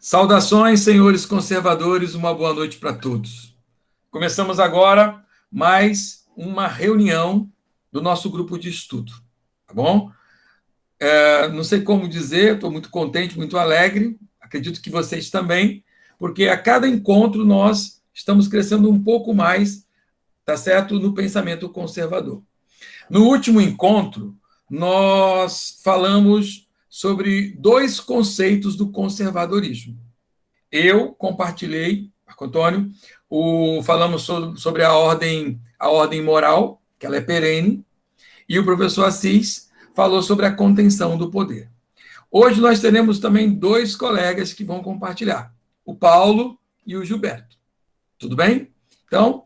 Saudações, senhores conservadores, uma boa noite para todos. Começamos agora mais uma reunião do nosso grupo de estudo, tá bom? Não sei como dizer, estou muito contente, muito alegre, acredito que vocês também, porque a cada encontro nós estamos crescendo um pouco mais, tá certo, no pensamento conservador. No último encontro, nós falamos sobre dois conceitos do conservadorismo. Eu compartilhei, Marco Antônio, falamos sobre a ordem moral, que ela é perene, e o professor Assis falou sobre a contenção do poder. Hoje nós teremos também dois colegas que vão compartilhar, o Paulo e o Gilberto. Tudo bem? Então,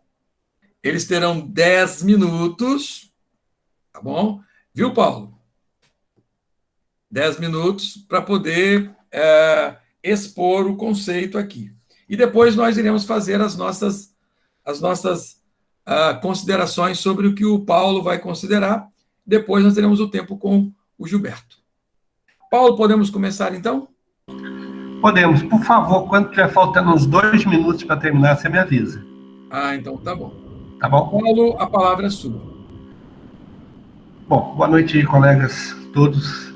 eles terão 10 minutos, tá bom? Viu, Paulo? 10 minutos para poder expor o conceito aqui. E depois nós iremos fazer as nossas considerações sobre o que o Paulo vai considerar. Depois nós teremos o tempo com o Gilberto. Paulo, podemos começar então? Podemos. Por favor, quando estiver faltando uns 2 minutos para terminar, você me avisa. Então tá bom. Tá bom? Paulo, a palavra é sua. Bom, boa noite, colegas todos.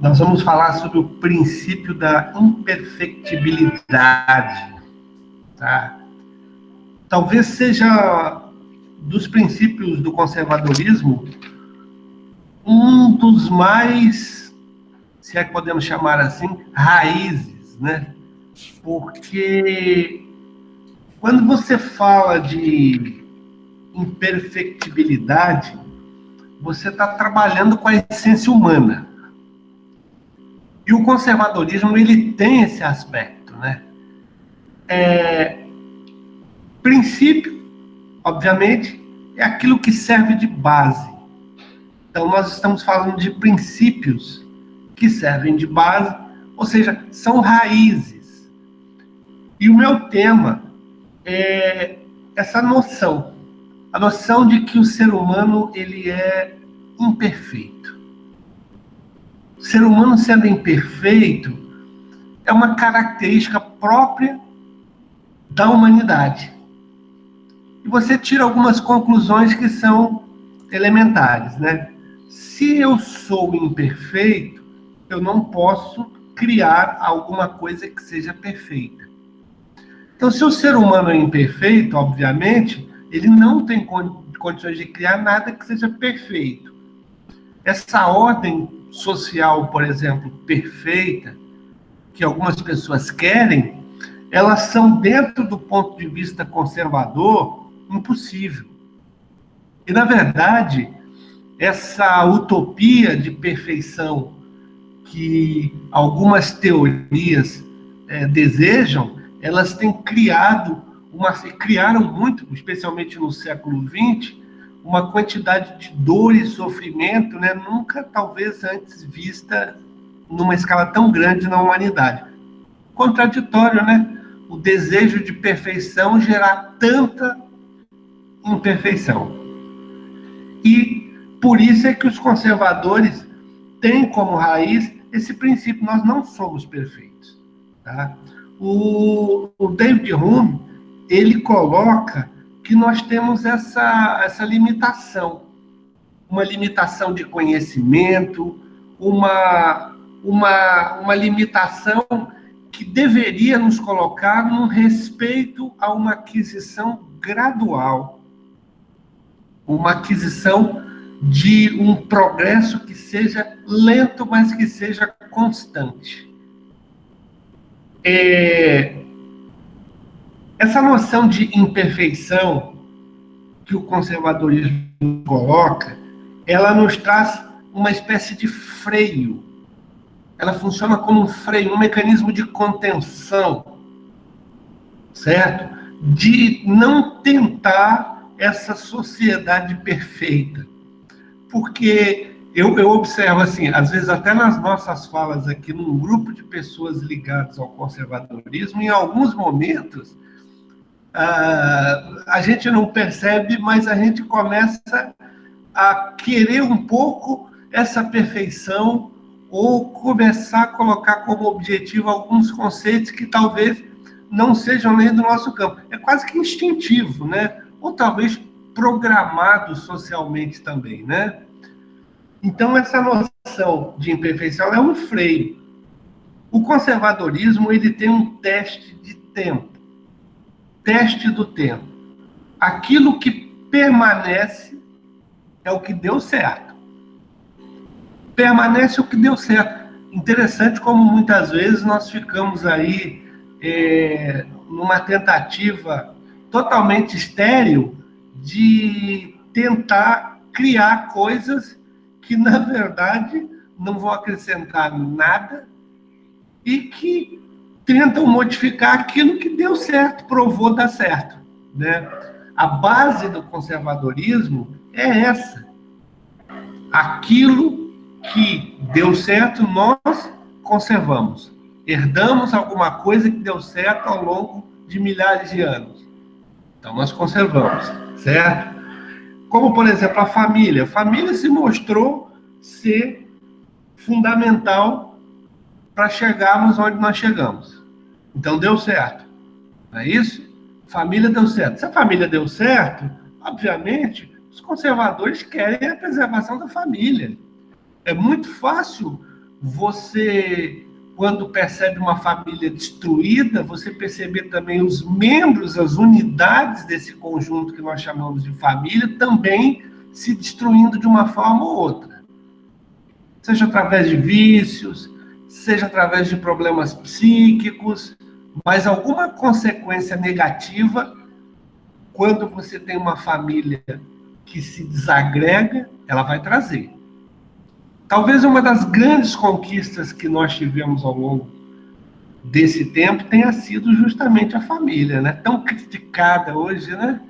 Nós vamos falar sobre o princípio da imperfectibilidade. Tá? Talvez seja dos princípios do conservadorismo um dos mais, se é que podemos chamar assim, raízes, né? Porque quando você fala de imperfectibilidade, você está trabalhando com a essência humana. E o conservadorismo, ele tem esse aspecto, né? Princípio, obviamente, é aquilo que serve de base. Então, nós estamos falando de princípios que servem de base, ou seja, são raízes. E o meu tema é essa noção, a noção de que o ser humano ele é imperfeito. O ser humano sendo imperfeito é uma característica própria da humanidade. E você tira algumas conclusões que são elementares, né? Se eu sou imperfeito, eu não posso criar alguma coisa que seja perfeita. Então, se o ser humano é imperfeito, obviamente, ele não tem condições de criar nada que seja perfeito. Essa ordem social, por exemplo, perfeita, que algumas pessoas querem, elas são, dentro do ponto de vista conservador, impossível. E, na verdade, essa utopia de perfeição que algumas teorias desejam, elas têm criaram muito, especialmente no século XX, uma quantidade de dor e sofrimento, né, nunca talvez antes vista numa escala tão grande na humanidade. Contraditório, né? O desejo de perfeição gerar tanta imperfeição. E por isso é que os conservadores têm como raiz esse princípio: nós não somos perfeitos. Tá? O David Hume, ele coloca que nós temos essa limitação, uma limitação de conhecimento, uma limitação que deveria nos colocar num respeito a uma aquisição gradual, uma aquisição de um progresso que seja lento, mas que seja constante. Essa noção de imperfeição que o conservadorismo coloca, ela nos traz uma espécie de freio. Ela funciona como um freio, um mecanismo de contenção, certo? De não tentar essa sociedade perfeita. Porque eu observo assim, às vezes até nas nossas falas aqui, num grupo de pessoas ligadas ao conservadorismo, em alguns momentos, a gente não percebe, mas a gente começa a querer um pouco essa perfeição ou começar a colocar como objetivo alguns conceitos que talvez não sejam nem do nosso campo. É quase que instintivo, né? Ou talvez programado socialmente também, né? Então, essa noção de imperfeição é um freio. O conservadorismo, ele tem um teste de tempo. Teste do tempo. Aquilo que permanece é o que deu certo. Permanece o que deu certo. Interessante como muitas vezes nós ficamos aí numa tentativa totalmente estéril de tentar criar coisas que, na verdade, não vão acrescentar nada e que tentam modificar aquilo que deu certo, provou dar certo, né? A base do conservadorismo é essa. Aquilo que deu certo, nós conservamos. Herdamos alguma coisa que deu certo ao longo de milhares de anos. Então, nós conservamos, certo? Como, por exemplo, a família. A família se mostrou ser fundamental para chegarmos onde nós chegamos. Então, deu certo. Não é isso? Família deu certo. Se a família deu certo, obviamente, os conservadores querem a preservação da família. É muito fácil você, quando percebe uma família destruída, você perceber também os membros, as unidades desse conjunto que nós chamamos de família, também se destruindo de uma forma ou outra. Seja através de vícios, seja através de problemas psíquicos, mas alguma consequência negativa, quando você tem uma família que se desagrega, ela vai trazer. Talvez uma das grandes conquistas que nós tivemos ao longo desse tempo tenha sido justamente a família, né? Tão criticada hoje, né?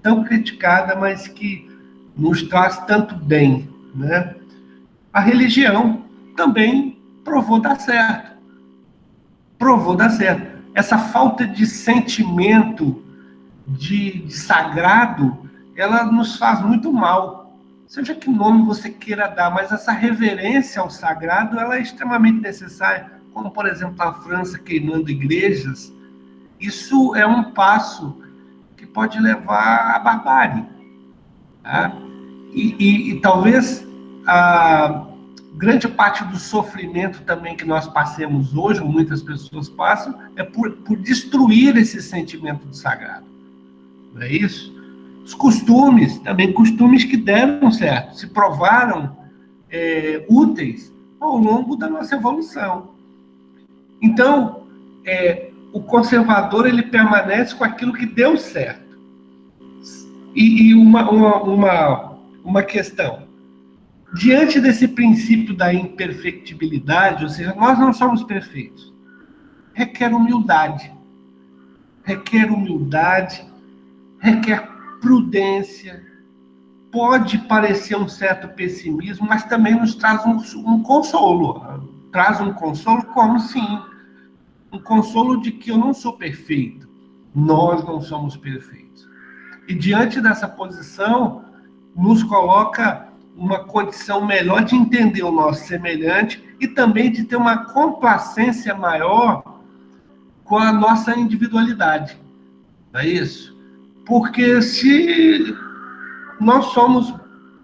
Tão criticada, mas que nos traz tanto bem, né? A religião também provou dar certo. Provou dar certo. Essa falta de sentimento de sagrado, ela nos faz muito mal. Seja que nome você queira dar, mas essa reverência ao sagrado, ela é extremamente necessária. Como, por exemplo, a França queimando igrejas, isso é um passo que pode levar à barbárie. Tá? E talvez a grande parte do sofrimento também que nós passemos hoje, ou muitas pessoas passam, é por destruir esse sentimento do sagrado. Não é isso? Os costumes, também costumes que deram certo, se provaram úteis ao longo da nossa evolução. Então, o conservador, ele permanece com aquilo que deu certo. E uma questão. Diante desse princípio da imperfectibilidade, ou seja, nós não somos perfeitos, requer humildade. Requer humildade, requer prudência, pode parecer um certo pessimismo, mas também nos traz um consolo. Traz um consolo como sim, um consolo de que eu não sou perfeito, nós não somos perfeitos. E diante dessa posição, nos coloca uma condição melhor de entender o nosso semelhante e também de ter uma complacência maior com a nossa individualidade. Não é isso? Porque se nós somos,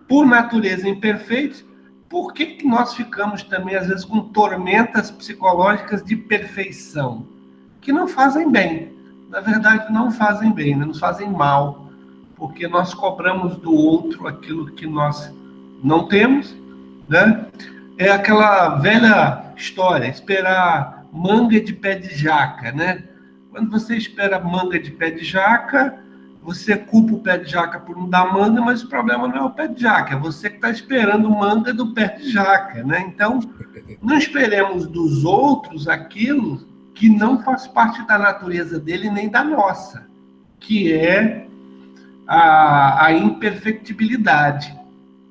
por natureza, imperfeitos, por que nós ficamos também, às vezes, com tormentas psicológicas de perfeição? Que não fazem bem. Na verdade, não fazem bem, né? Nos fazem mal. Porque nós cobramos do outro aquilo que nós não temos, né? É aquela velha história, esperar manga de pé de jaca, né? Quando você espera manga de pé de jaca, você culpa o pé de jaca por não dar manga, mas o problema não é o pé de jaca, é você que está esperando manga do pé de jaca, né? Então, não esperemos dos outros aquilo que não faz parte da natureza dele nem da nossa, que é a imperfectibilidade,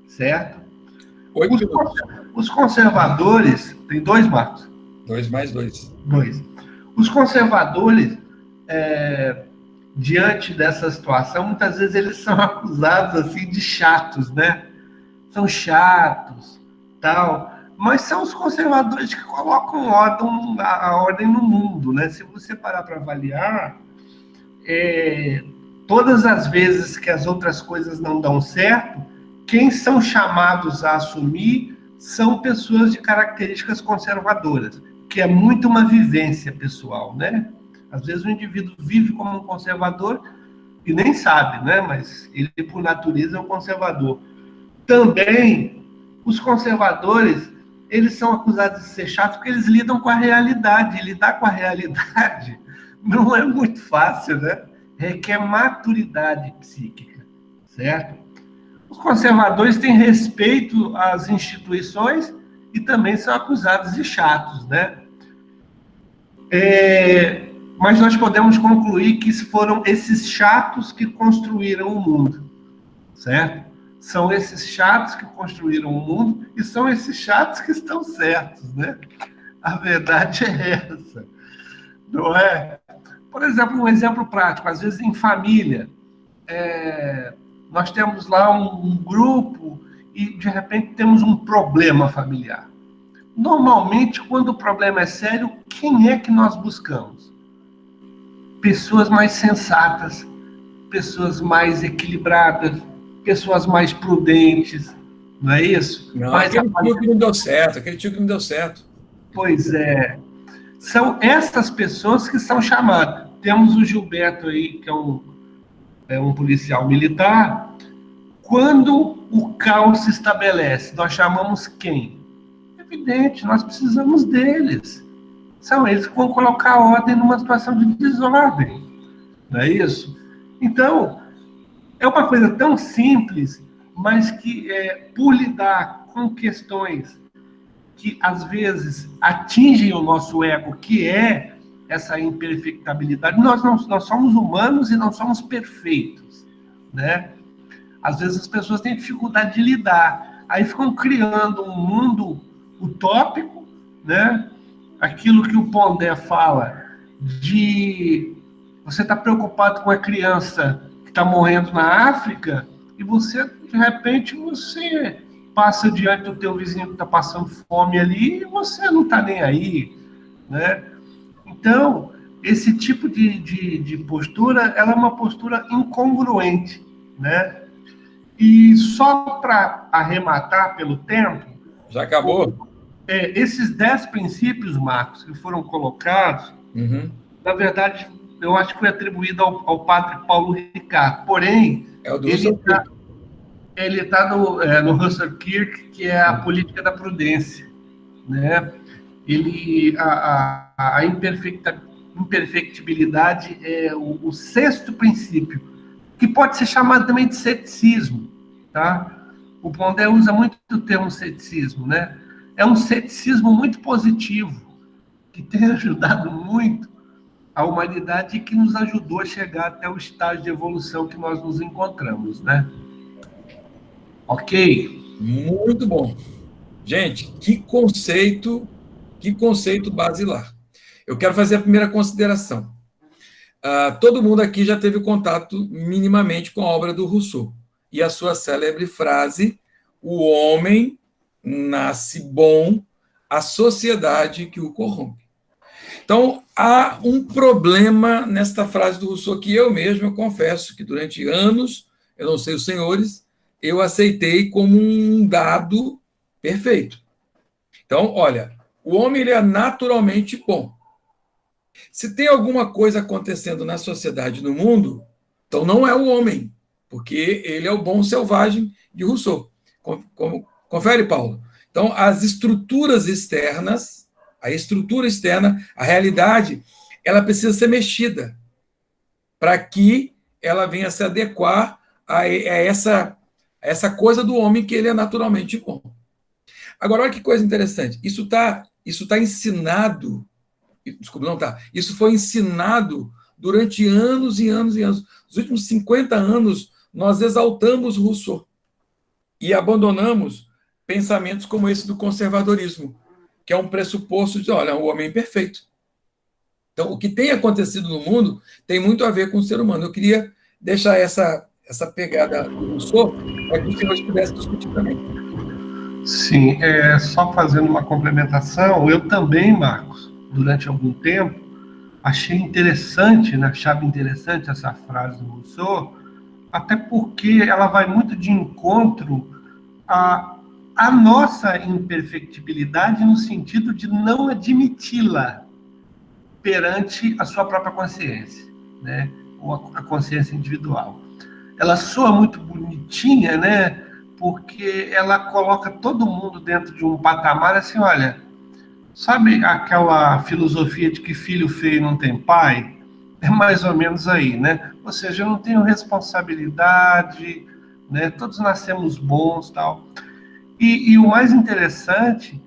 certo? Os conservadores, tem dois, Marcos? 2 mais 2. 2. Os conservadores, diante dessa situação, muitas vezes eles são acusados assim de chatos, né? São chatos, tal. mas são os conservadores que colocam a ordem no mundo, né? Se você parar para avaliar, todas as vezes que as outras coisas não dão certo, quem são chamados a assumir são pessoas de características conservadoras, que é muito uma vivência pessoal, né? Às vezes o indivíduo vive como um conservador e nem sabe, né? Mas ele, por natureza, é um conservador. Também, os conservadores, eles são acusados de ser chatos porque eles lidam com a realidade. E lidar com a realidade não é muito fácil, né? Requer maturidade psíquica, certo? Os conservadores têm respeito às instituições e também são acusados de chatos, né? Mas nós podemos concluir que foram esses chatos que construíram o mundo, certo? São esses chatos que construíram o mundo e são esses chatos que estão certos, né? A verdade é essa, não é? Por exemplo, um exemplo prático, às vezes em família, nós temos lá um grupo e, de repente, temos um problema familiar. Normalmente, quando o problema é sério, quem é que nós buscamos? Pessoas mais sensatas, pessoas mais equilibradas, pessoas mais prudentes, não é isso? Não, aquele tio que não deu certo, aquele tio que não deu certo. Pois é. São essas pessoas que são chamadas. Temos o Gilberto aí, que é um policial militar. Quando o caos se estabelece, nós chamamos quem? É evidente, nós precisamos deles. São eles que vão colocar ordem numa situação de desordem. Não é isso? Então, é uma coisa tão simples, mas que, por lidar com questões que, às vezes, atingem o nosso ego, que é essa imperfectibilidade, nós somos humanos e não somos perfeitos, né? Às vezes as pessoas têm dificuldade de lidar, aí ficam criando um mundo utópico, né? Aquilo que o Pondé fala de você estar preocupado com a criança que está morrendo na África e você, de repente, você passa diante do teu vizinho que está passando fome ali e você não está nem aí, né? Então, esse tipo de postura, ela é uma postura incongruente, né? E só para arrematar pelo tempo... Já acabou? Esses 10 princípios, Marcos, que foram colocados, na verdade, eu acho que foi atribuído ao padre Paulo Ricard. Porém, ele está no Russell Kirk, que é a política da prudência, né? A imperfectibilidade é o sexto princípio, que pode ser chamado também de ceticismo, tá? O Pondé usa muito o termo ceticismo, né? É um ceticismo muito positivo, que tem ajudado muito a humanidade e que nos ajudou a chegar até o estágio de evolução que nós nos encontramos, né? Ok? Muito bom. Gente, que conceito basilar. Eu quero fazer a primeira consideração. Todo mundo aqui já teve contato minimamente com a obra do Rousseau e a sua célebre frase: o homem nasce bom, a sociedade que o corrompe. Então, há um problema nesta frase do Rousseau que eu confesso que durante anos, eu não sei os senhores, eu aceitei como um dado perfeito. Então, olha, o homem ele é naturalmente bom. Se tem alguma coisa acontecendo na sociedade, no mundo, então não é o homem, porque ele é o bom selvagem de Rousseau. Confere, Paulo? Então, as estruturas externas, a estrutura externa, a realidade, ela precisa ser mexida para que ela venha se adequar a essa coisa do homem que ele é naturalmente bom. Agora, olha que coisa interessante. Isso tá ensinado. Desculpa, não tá. Isso foi ensinado durante anos e anos e anos. Nos últimos 50 anos, nós exaltamos Rousseau e abandonamos pensamentos como esse do conservadorismo, que é um pressuposto de, olha, o homem é perfeito. Então, o que tem acontecido no mundo tem muito a ver com o ser humano. Eu queria deixar essa pegada do Rousseau para que os senhores pudessem discutir também. Sim, só fazendo uma complementação, eu também, Marcos, durante algum tempo, achei interessante, né, achava interessante essa frase do Rousseau, até porque ela vai muito de encontro à, à nossa imperfectibilidade no sentido de não admiti-la perante a sua própria consciência, né, ou a consciência individual. Ela soa muito bonitinha, né, porque ela coloca todo mundo dentro de um patamar assim, olha, sabe aquela filosofia de que filho feio não tem pai? É mais ou menos aí, né? Ou seja, eu não tenho responsabilidade, né? Todos nascemos bons, tal. E o mais interessante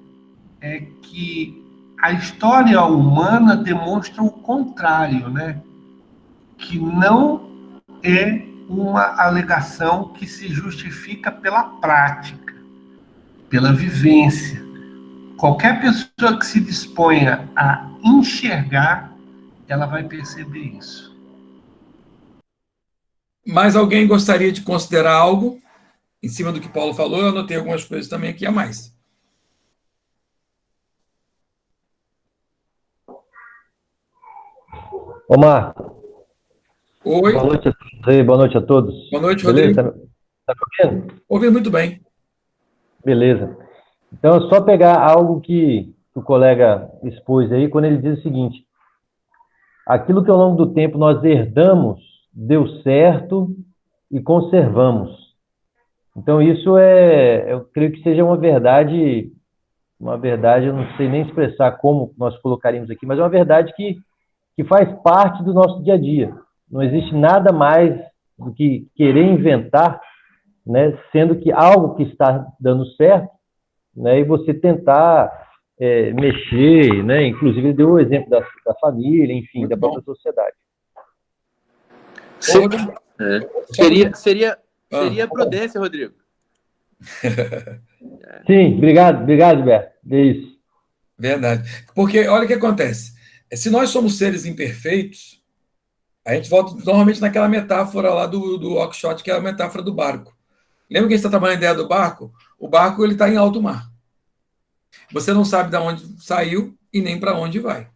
é que a história humana demonstra o contrário, né? Que não é uma alegação que se justifica pela prática, pela vivência. Qualquer pessoa que se disponha a enxergar, ela vai perceber isso. Mais alguém gostaria de considerar algo em cima do que Paulo falou? Eu anotei algumas coisas também aqui a mais. Ô, Marco, Oi, boa noite a todos aí, boa noite a todos. boa noite, Beleza? Rodrigo. Tá me ouvindo? Ouvi muito bem. Beleza. Então, é só pegar algo que o colega expôs aí, quando ele diz o seguinte: aquilo que ao longo do tempo nós herdamos, deu certo e conservamos. Então, isso eu creio que seja uma verdade, eu não sei nem expressar como nós colocaríamos aqui, mas é uma verdade que faz parte do nosso dia a dia. Não existe nada mais do que querer inventar, né, sendo que algo que está dando certo, né, e você tentar mexer, né, inclusive ele deu o exemplo da família, enfim, Muito da bom. própria sociedade. Ô, Rodrigo, Seria prudência, Rodrigo. Sim, obrigado, Beto. É isso. verdade. Porque olha o que acontece. Se nós somos seres imperfeitos, a gente volta normalmente naquela metáfora lá do Oxshott, que é a metáfora do barco. Lembra que a gente está trabalhando a ideia do barco? O barco ele está em alto mar. Você não sabe de onde saiu e nem para onde vai.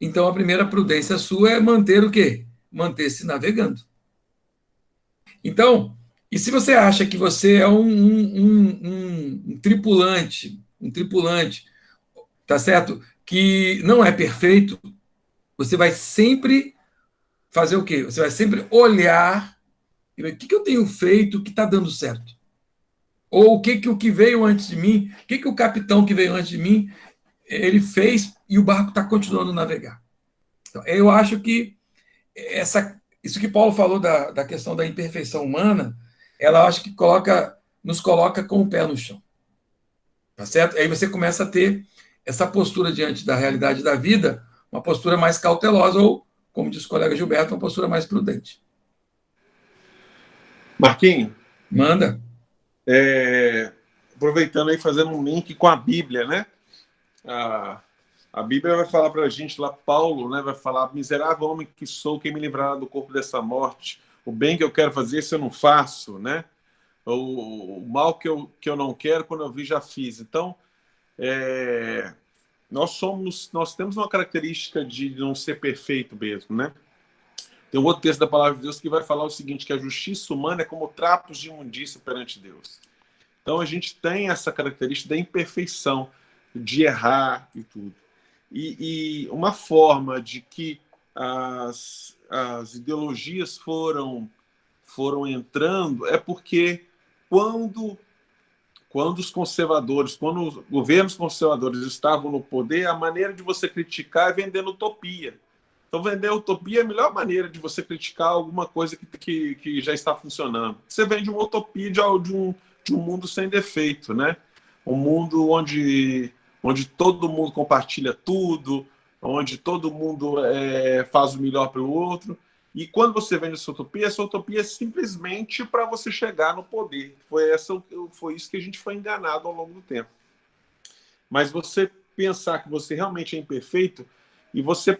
Então a primeira prudência sua é manter o quê? Manter-se navegando. Então, e se você acha que você é um tripulante, tá certo? Que não é perfeito, você vai sempre fazer o quê? Você vai sempre olhar e ver o que eu tenho feito que está dando certo. Ou o que veio antes de mim, o que o capitão que veio antes de mim, ele fez e o barco está continuando a navegar. Então, eu acho que isso que Paulo falou da questão da imperfeição humana, ela acho que nos coloca com o pé no chão. Tá certo? Aí você começa a ter essa postura diante da realidade da vida, uma postura mais cautelosa, ou, como diz o colega Gilberto, uma postura mais prudente. Marquinho, Manda. aproveitando aí, fazendo um link com a Bíblia, né? A Bíblia vai falar para a gente lá, Paulo, né? Vai falar: miserável homem que sou, quem me livrará do corpo dessa morte? O bem que eu quero fazer, isso eu não faço, né? O mal que eu não quero, quando eu vi, já fiz. Então, nós temos uma característica de não ser perfeito mesmo, né? Tem um outro texto da palavra de Deus que vai falar o seguinte, que a justiça humana é como trapos de imundícia perante Deus. Então a gente tem essa característica da imperfeição, de errar e tudo. E uma forma de que as ideologias foram entrando é porque quando os conservadores, quando os governos conservadores estavam no poder, a maneira de você criticar é vendendo utopia. Então, vender utopia é a melhor maneira de você criticar alguma coisa que já está funcionando. Você vende uma utopia de um mundo sem defeito, né? Um mundo onde todo mundo compartilha tudo, onde todo mundo faz o melhor pelo outro. E quando você vende essa utopia é simplesmente para você chegar no poder. Foi isso que a gente foi enganado ao longo do tempo. Mas você pensar que você realmente é imperfeito e você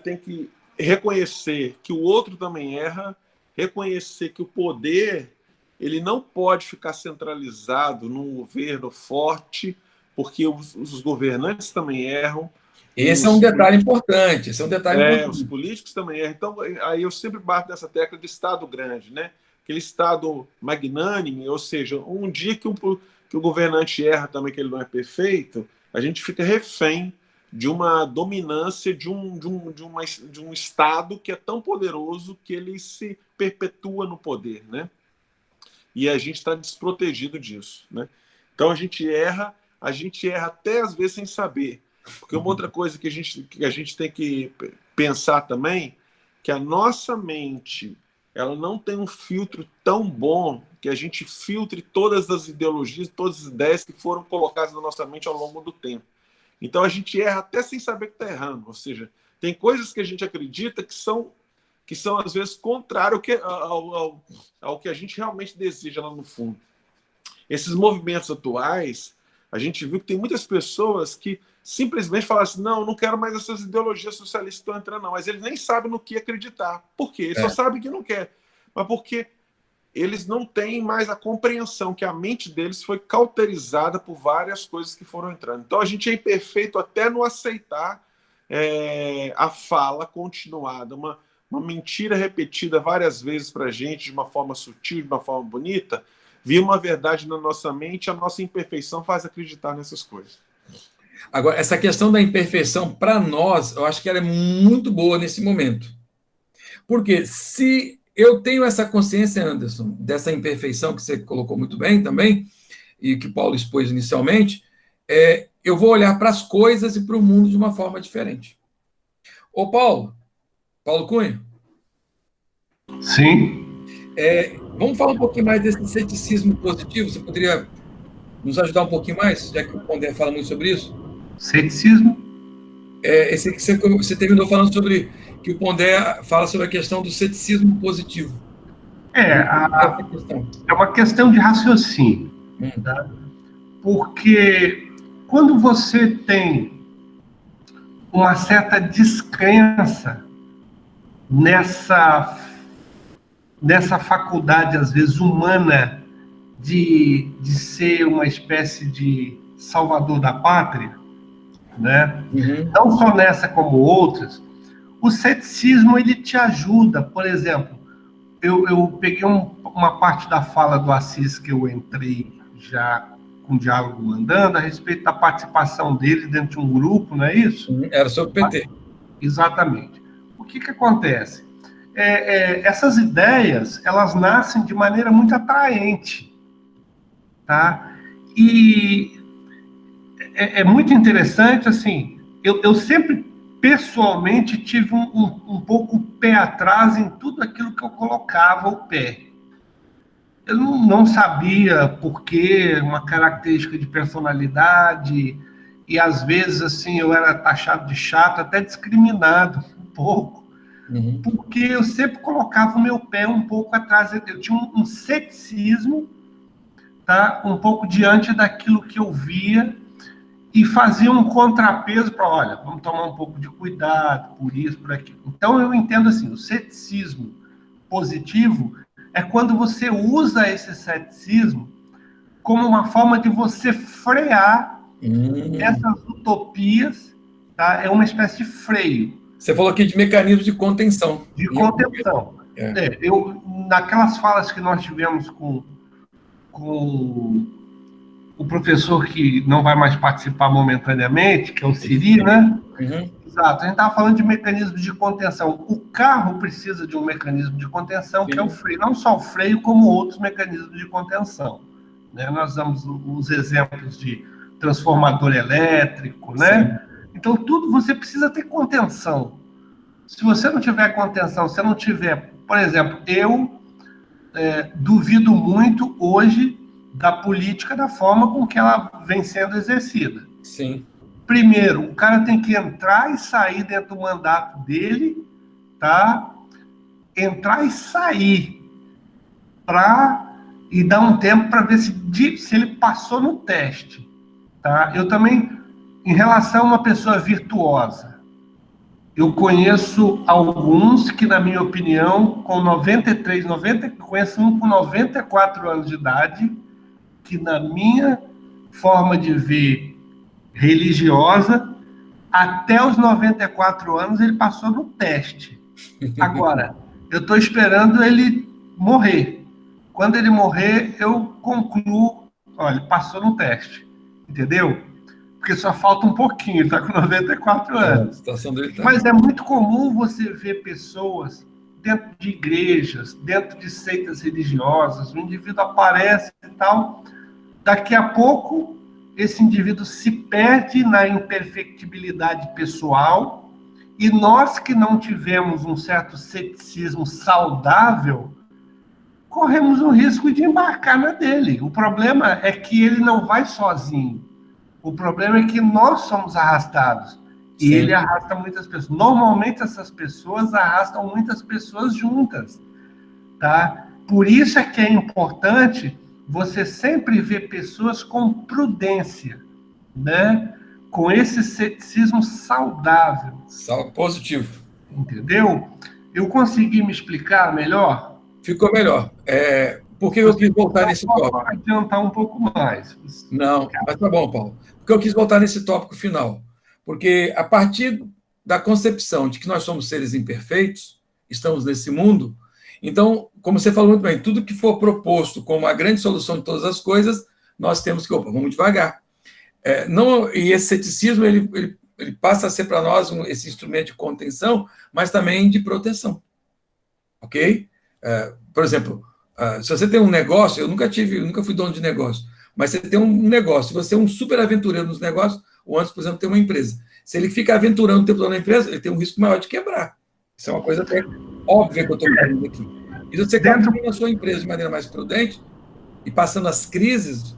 tem que reconhecer que o outro também erra, reconhecer que o poder ele não pode ficar centralizado num governo forte, porque os governantes também erram. Esse é um detalhe importante. Esse é um detalhe importante. Os políticos também erram. Então, aí eu sempre bato nessa tecla de Estado grande, né? Aquele Estado magnânime, ou seja, um dia que o governante erra também, que ele não é perfeito, a gente fica refém de uma dominância de um Estado que é tão poderoso que ele se perpetua no poder, né? E a gente está desprotegido disso, né? Então a gente erra até às vezes sem saber. Porque uma outra coisa que a gente tem que pensar também, que a nossa mente, ela não tem um filtro tão bom que a gente filtre todas as ideologias, todas as ideias que foram colocadas na nossa mente ao longo do tempo. Então a gente erra até sem saber que está errando. Ou seja, tem coisas que a gente acredita que são às vezes contrário ao que a gente realmente deseja lá no fundo. Esses movimentos atuais, a gente viu que tem muitas pessoas que simplesmente falam assim, não quero mais essas ideologias socialistas que estão entrando, não. Mas eles nem sabem no que acreditar. Por quê? Eles só sabem que não quer. Mas porque eles não têm mais a compreensão que a mente deles foi cauterizada por várias coisas que foram entrando. Então a gente é imperfeito até no aceitar a fala continuada, uma mentira repetida várias vezes para a gente, de uma forma sutil, de uma forma bonita, vira uma verdade na nossa mente, a nossa imperfeição faz acreditar nessas coisas. Agora, essa questão da imperfeição, para nós, eu acho que ela é muito boa nesse momento. Porque se eu tenho essa consciência, Anderson, dessa imperfeição que você colocou muito bem também, e que Paulo expôs inicialmente, eu vou olhar para as coisas e para o mundo de uma forma diferente. Ô, Paulo Cunha? Sim. Vamos falar um pouquinho mais desse ceticismo positivo? Você poderia nos ajudar um pouquinho mais, já que o Pondé fala muito sobre isso? Ceticismo? Esse que você terminou falando sobre que o Pondé fala sobre a questão do ceticismo positivo. É uma questão de raciocínio. Tá? Porque quando você tem uma certa descrença nessa faculdade, às vezes, humana de ser uma espécie de salvador da pátria, né? Não só nessa como outras, o ceticismo ele te ajuda. Por exemplo, eu peguei uma parte da fala do Assis que eu entrei já com o diálogo andando a respeito da participação dele dentro de um grupo, não é isso? Era sobre o PT. Exatamente. O que acontece? Essas ideias, elas nascem de maneira muito atraente, tá? E é muito interessante, assim, eu sempre, pessoalmente, tive um pouco o pé atrás em tudo aquilo que eu colocava o pé. Eu não sabia por quê, uma característica de personalidade, e às vezes, assim, eu era taxado de chato, até discriminado um pouco, porque eu sempre colocava o meu pé um pouco atrás, eu tinha um ceticismo, tá? Um pouco diante daquilo que eu via, e fazia um contrapeso para, olha, vamos tomar um pouco de cuidado, por isso, por aquilo. Então, eu entendo assim, o ceticismo positivo é quando você usa esse ceticismo como uma forma de você frear essas utopias, tá? É uma espécie de freio. Você falou aqui de mecanismo de contenção. De contenção. Naquelas falas que nós tivemos com o professor que não vai mais participar momentaneamente, que é o Siri, né? Exato. A gente estava falando de mecanismo de contenção. O carro precisa de um mecanismo de contenção, que é o freio. Não só o freio, como outros mecanismos de contenção. Né? Nós damos os exemplos de transformador elétrico, né? Então, tudo você precisa ter contenção. Se você não tiver contenção, se não tiver... Por exemplo, eu duvido muito hoje da política, da forma com que ela vem sendo exercida. Sim. Primeiro, o cara tem que entrar e sair dentro do mandato dele, tá? Entrar e sair e dar um tempo para ver se ele passou no teste, tá? Eu também, em relação a uma pessoa virtuosa, Eu conheço alguns que, na minha opinião, com 93, 90, conheço um com 94 anos de idade, que na minha forma de ver religiosa, até os 94 anos ele passou no teste. Agora, eu estou esperando ele morrer. Quando ele morrer, eu concluo, olha, passou no teste. Entendeu? Porque só falta um pouquinho, ele está com 94 A anos. situação dele tá. Mas é muito comum você ver pessoas dentro de igrejas, dentro de seitas religiosas, o indivíduo aparece e tal, daqui a pouco esse indivíduo se perde na imperfectibilidade pessoal e nós que não tivemos um certo ceticismo saudável, corremos o risco de embarcar na dele. O problema é que ele não vai sozinho. O problema é que nós somos arrastados. E Sim. ele arrasta muitas pessoas. Normalmente essas pessoas arrastam muitas pessoas juntas, tá? Por isso é que é importante você sempre ver pessoas com prudência, né? Com esse ceticismo saudável. Positivo. Entendeu? Eu consegui me explicar melhor? Ficou melhor. Por que eu quis voltar nesse tópico? Adiantar um pouco mais. Não, mas tá bom, Paulo. Porque eu quis voltar nesse tópico final. Porque a partir da concepção de que nós somos seres imperfeitos, estamos nesse mundo, então, como você falou muito bem, tudo que for proposto como a grande solução de todas as coisas, nós temos que, vamos devagar. E esse ceticismo, ele passa a ser para nós esse instrumento de contenção, mas também de proteção. Ok? Por exemplo, se você tem um negócio, eu nunca fui dono de negócio, mas você tem um negócio, se você é um super aventureiro nos negócios, o Anderson, por exemplo, tem uma empresa. Se ele fica aventurando o tempo todo na empresa, ele tem um risco maior de quebrar. Isso é uma coisa até óbvia que eu estou falando aqui. E você construindo a sua empresa de maneira mais prudente e passando as crises,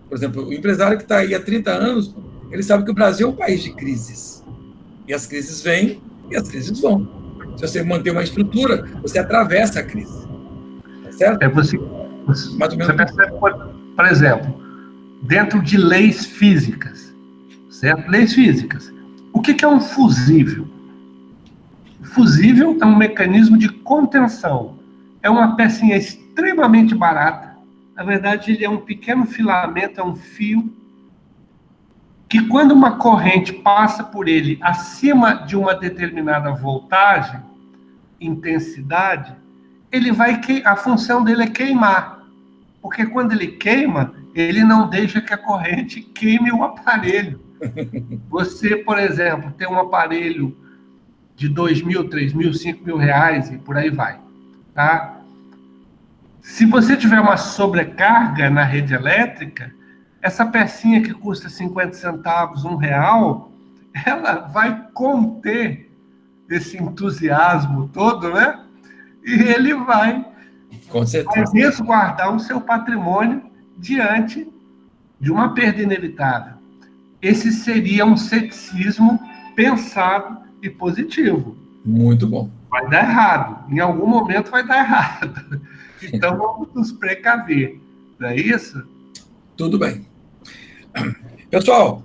por exemplo, o empresário que está aí há 30 anos, ele sabe que o Brasil é um país de crises. E as crises vêm e as crises vão. Se você manter uma estrutura, você atravessa a crise. Tá certo? Você percebe, por exemplo, dentro de leis físicas, certo? Leis físicas. O que é um fusível? O fusível é um mecanismo de contenção. É uma pecinha extremamente barata. Na verdade, ele é um pequeno filamento, é um fio, que quando uma corrente passa por ele acima de uma determinada voltagem, intensidade, a função dele é queimar. Porque quando ele queima, ele não deixa que a corrente queime o aparelho. Você, por exemplo, tem um aparelho de 2.000, 3.000, 5.000 reais e por aí vai, tá? Se você tiver uma sobrecarga na rede elétrica, essa pecinha que custa 50 centavos, R$1, ela vai conter esse entusiasmo todo, né? E ele vai resguardar o seu patrimônio diante de uma perda inevitável. Esse seria um ceticismo pensado e positivo. Muito bom. Vai dar errado. Em algum momento vai dar errado. Então vamos nos precaver. Não é isso? Tudo bem. Pessoal,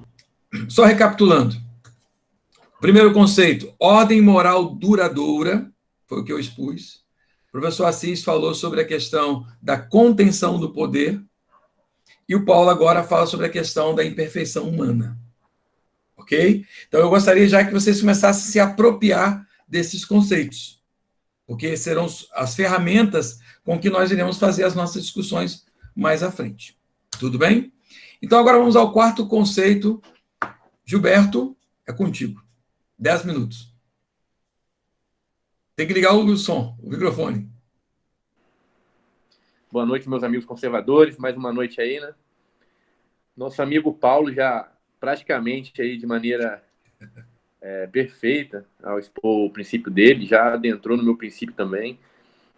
só recapitulando. Primeiro conceito, ordem moral duradoura, foi o que eu expus. O professor Assis falou sobre a questão da contenção do poder, e o Paulo agora fala sobre a questão da imperfeição humana. Ok? Então, eu gostaria já que vocês começassem a se apropriar desses conceitos, porque serão as ferramentas com que nós iremos fazer as nossas discussões mais à frente. Tudo bem? Então, agora vamos ao quarto conceito. Gilberto, é contigo. 10 minutos. Tem que ligar o som, o microfone. Boa noite, meus amigos conservadores. Mais uma noite aí, né? Nosso amigo Paulo já praticamente aí de maneira perfeita ao expor o princípio dele, já adentrou no meu princípio também.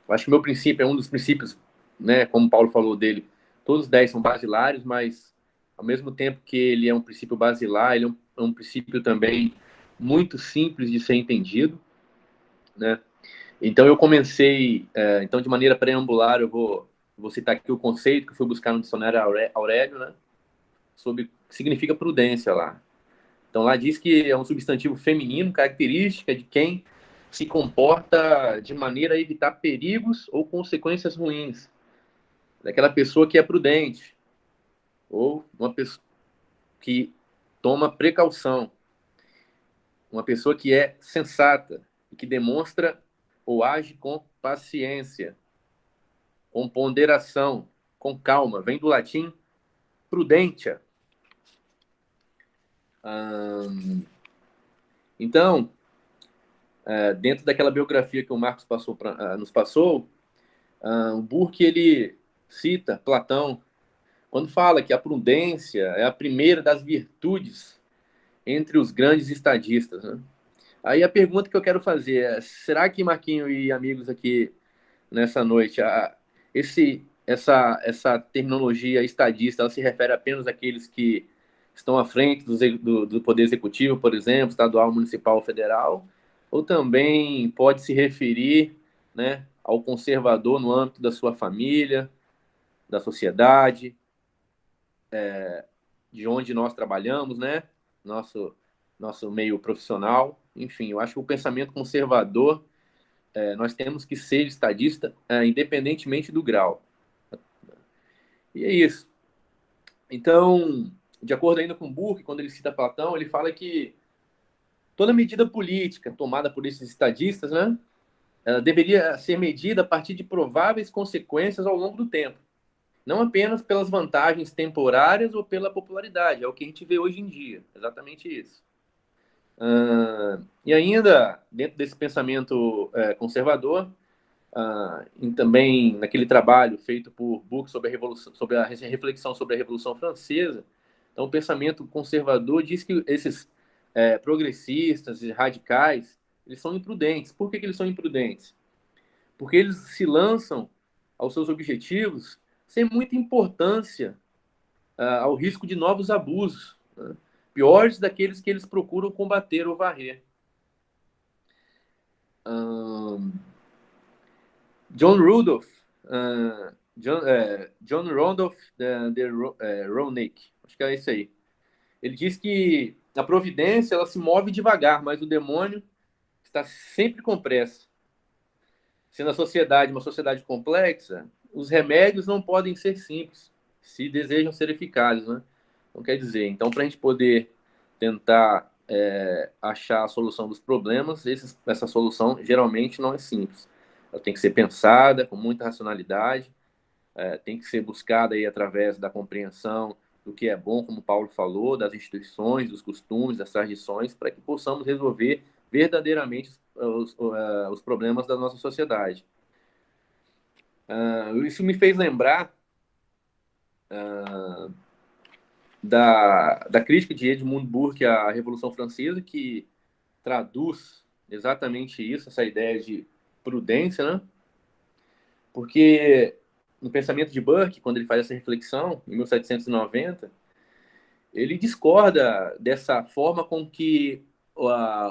Eu acho que o meu princípio é um dos princípios, né? Como o Paulo falou dele, todos os 10 são basilares, mas ao mesmo tempo que ele é um princípio basilar, ele é um princípio também muito simples de ser entendido, né? Então eu comecei, então de maneira preambular eu vou citar aqui o conceito que eu fui buscar no dicionário Aurélio, né? Sobre o que significa prudência lá. Então, lá diz que é um substantivo feminino, característica de quem se comporta de maneira a evitar perigos ou consequências ruins. Daquela pessoa que é prudente, ou uma pessoa que toma precaução, uma pessoa que é sensata e que demonstra ou age com paciência, com ponderação, com calma. Vem do latim prudentia. Então, dentro daquela biografia que o Marcos nos passou, o Burke ele cita Platão quando fala que a prudência é a primeira das virtudes entre os grandes estadistas, né? Aí a pergunta que eu quero fazer é: será que Marquinho e amigos aqui nessa noite, essa terminologia estadista, ela se refere apenas àqueles que estão à frente do Poder Executivo, por exemplo, estadual, municipal, federal, ou também pode se referir, né, ao conservador no âmbito da sua família, da sociedade, de onde nós trabalhamos, né, nosso meio profissional. Enfim, eu acho que o pensamento conservador, nós temos que ser estadista, independentemente do grau. E é isso. Então, de acordo ainda com Burke, quando ele cita Platão, ele fala que toda medida política tomada por esses estadistas, né, ela deveria ser medida a partir de prováveis consequências ao longo do tempo. Não apenas pelas vantagens temporárias ou pela popularidade. É o que a gente vê hoje em dia. Exatamente isso. E ainda, dentro desse pensamento conservador, e também naquele trabalho feito por Burke sobre a reflexão sobre a Revolução Francesa, então o pensamento conservador diz que esses progressistas e radicais, eles são imprudentes. Por que eles são imprudentes? Porque eles se lançam aos seus objetivos sem muita importância ao risco de novos abusos, né? Piores daqueles que eles procuram combater ou varrer. John Rudolph Roenick, acho que é isso aí. Ele diz que a providência ela se move devagar, mas o demônio está sempre com pressa. Sendo a sociedade uma sociedade complexa, os remédios não podem ser simples, se desejam ser eficazes, né? Então, quer dizer, então, para a gente poder tentar achar a solução dos problemas, essa solução geralmente não é simples. Ela tem que ser pensada com muita racionalidade, tem que ser buscada aí através da compreensão do que é bom, como Paulo falou, das instituições, dos costumes, das tradições, para que possamos resolver verdadeiramente os problemas da nossa sociedade. Isso me fez lembrar da crítica de Edmund Burke à Revolução Francesa, que traduz exatamente isso, essa ideia de prudência, né? Porque no pensamento de Burke, quando ele faz essa reflexão, em 1790, ele discorda dessa forma com que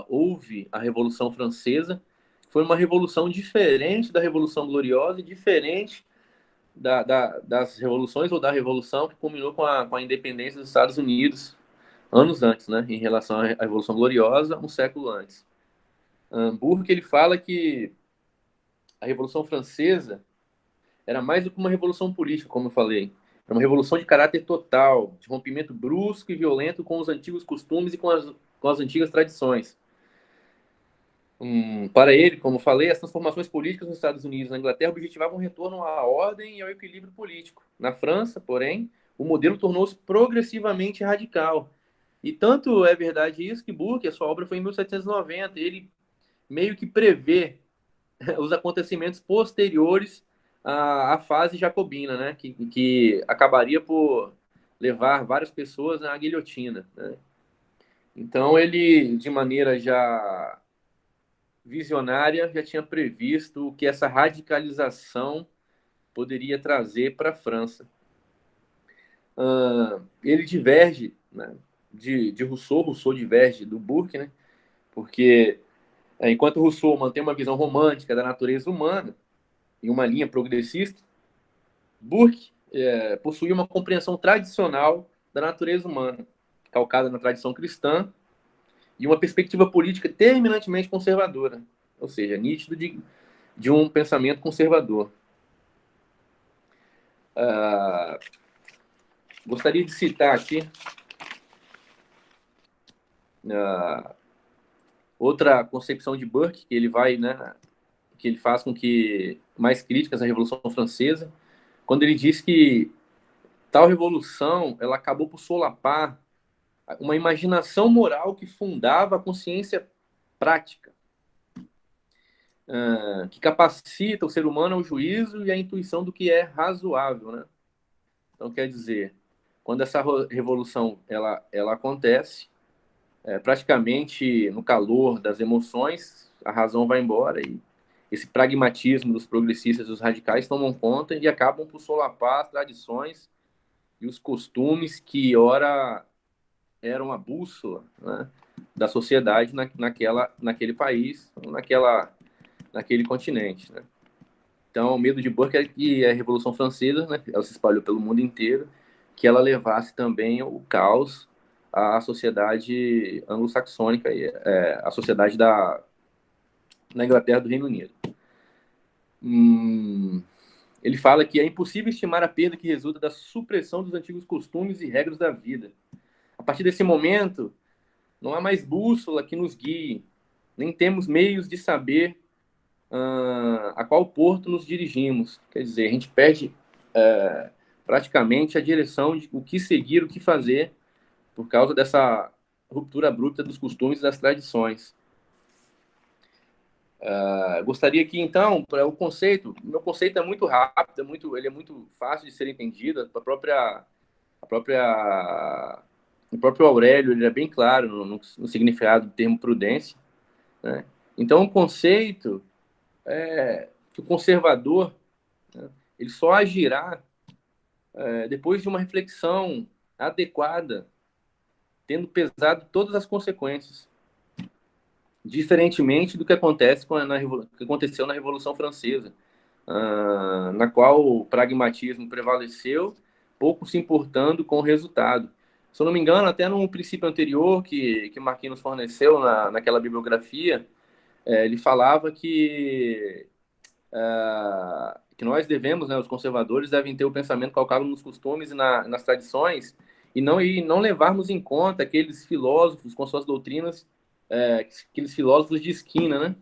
houve a Revolução Francesa. Foi uma revolução diferente da Revolução Gloriosa e diferente das revoluções ou da revolução que culminou com a independência dos Estados Unidos anos antes, né, em relação à Revolução Gloriosa, um século antes. Burke ele fala que a Revolução Francesa era mais do que uma revolução política, como eu falei. Era uma revolução de caráter total, de rompimento brusco e violento com os antigos costumes e com as antigas tradições. Para ele, como falei, as transformações políticas nos Estados Unidos e na Inglaterra objetivavam um retorno à ordem e ao equilíbrio político. Na França, porém, o modelo tornou-se progressivamente radical. E tanto é verdade isso que Burke, a sua obra foi em 1790, ele meio que prevê os acontecimentos posteriores à fase jacobina, né, que acabaria por levar várias pessoas à guilhotina, né? Então ele, de maneira já visionária, já tinha previsto o que essa radicalização poderia trazer para a França. Ele diverge, né, de Rousseau diverge do Burke, né, porque enquanto Rousseau mantém uma visão romântica da natureza humana em uma linha progressista, Burke possuía uma compreensão tradicional da natureza humana, calcada na tradição cristã e uma perspectiva política terminantemente conservadora, ou seja, nítido de um pensamento conservador. Gostaria de citar aqui outra concepção de Burke, que ele vai, né, que ele faz com que mais críticas à Revolução Francesa, quando ele diz que tal revolução ela acabou por solapar uma imaginação moral que fundava a consciência prática, que capacita o ser humano ao juízo e à intuição do que é razoável, né? Então, quer dizer, quando essa revolução ela acontece, praticamente no calor das emoções, a razão vai embora e esse pragmatismo dos progressistas e dos radicais tomam conta e acabam por solapar as tradições e os costumes que, ora, eram a bússola, né, da sociedade naquele país, naquele continente, né? Então, o medo de Burke é que a Revolução Francesa, né, ela se espalhou pelo mundo inteiro, que ela levasse também o caos à sociedade anglo-saxônica, a sociedade na Inglaterra do Reino Unido. Ele fala que é impossível estimar a perda que resulta da supressão dos antigos costumes e regras da vida. A partir desse momento, não há mais bússola que nos guie, nem temos meios de saber a qual porto nos dirigimos. Quer dizer, a gente perde praticamente a direção de o que seguir, o que fazer, por causa dessa ruptura abrupta dos costumes e das tradições. Gostaria que, então, para o meu conceito é muito rápido, ele é muito fácil de ser entendido. O próprio Aurélio, ele é bem claro no significado do termo prudência, né? Então, o conceito é que o conservador, né, ele só agirá depois de uma reflexão adequada, tendo pesado todas as consequências, diferentemente do que aconteceu na Revolução Francesa, na qual o pragmatismo prevaleceu, pouco se importando com o resultado. Se eu não me engano, até no princípio anterior que Marquinhos nos forneceu naquela bibliografia, ele falava que nós devemos, né, os conservadores devem ter o pensamento calcado nos costumes e nas tradições e não levarmos em conta aqueles filósofos com suas doutrinas, aqueles filósofos de esquina, né?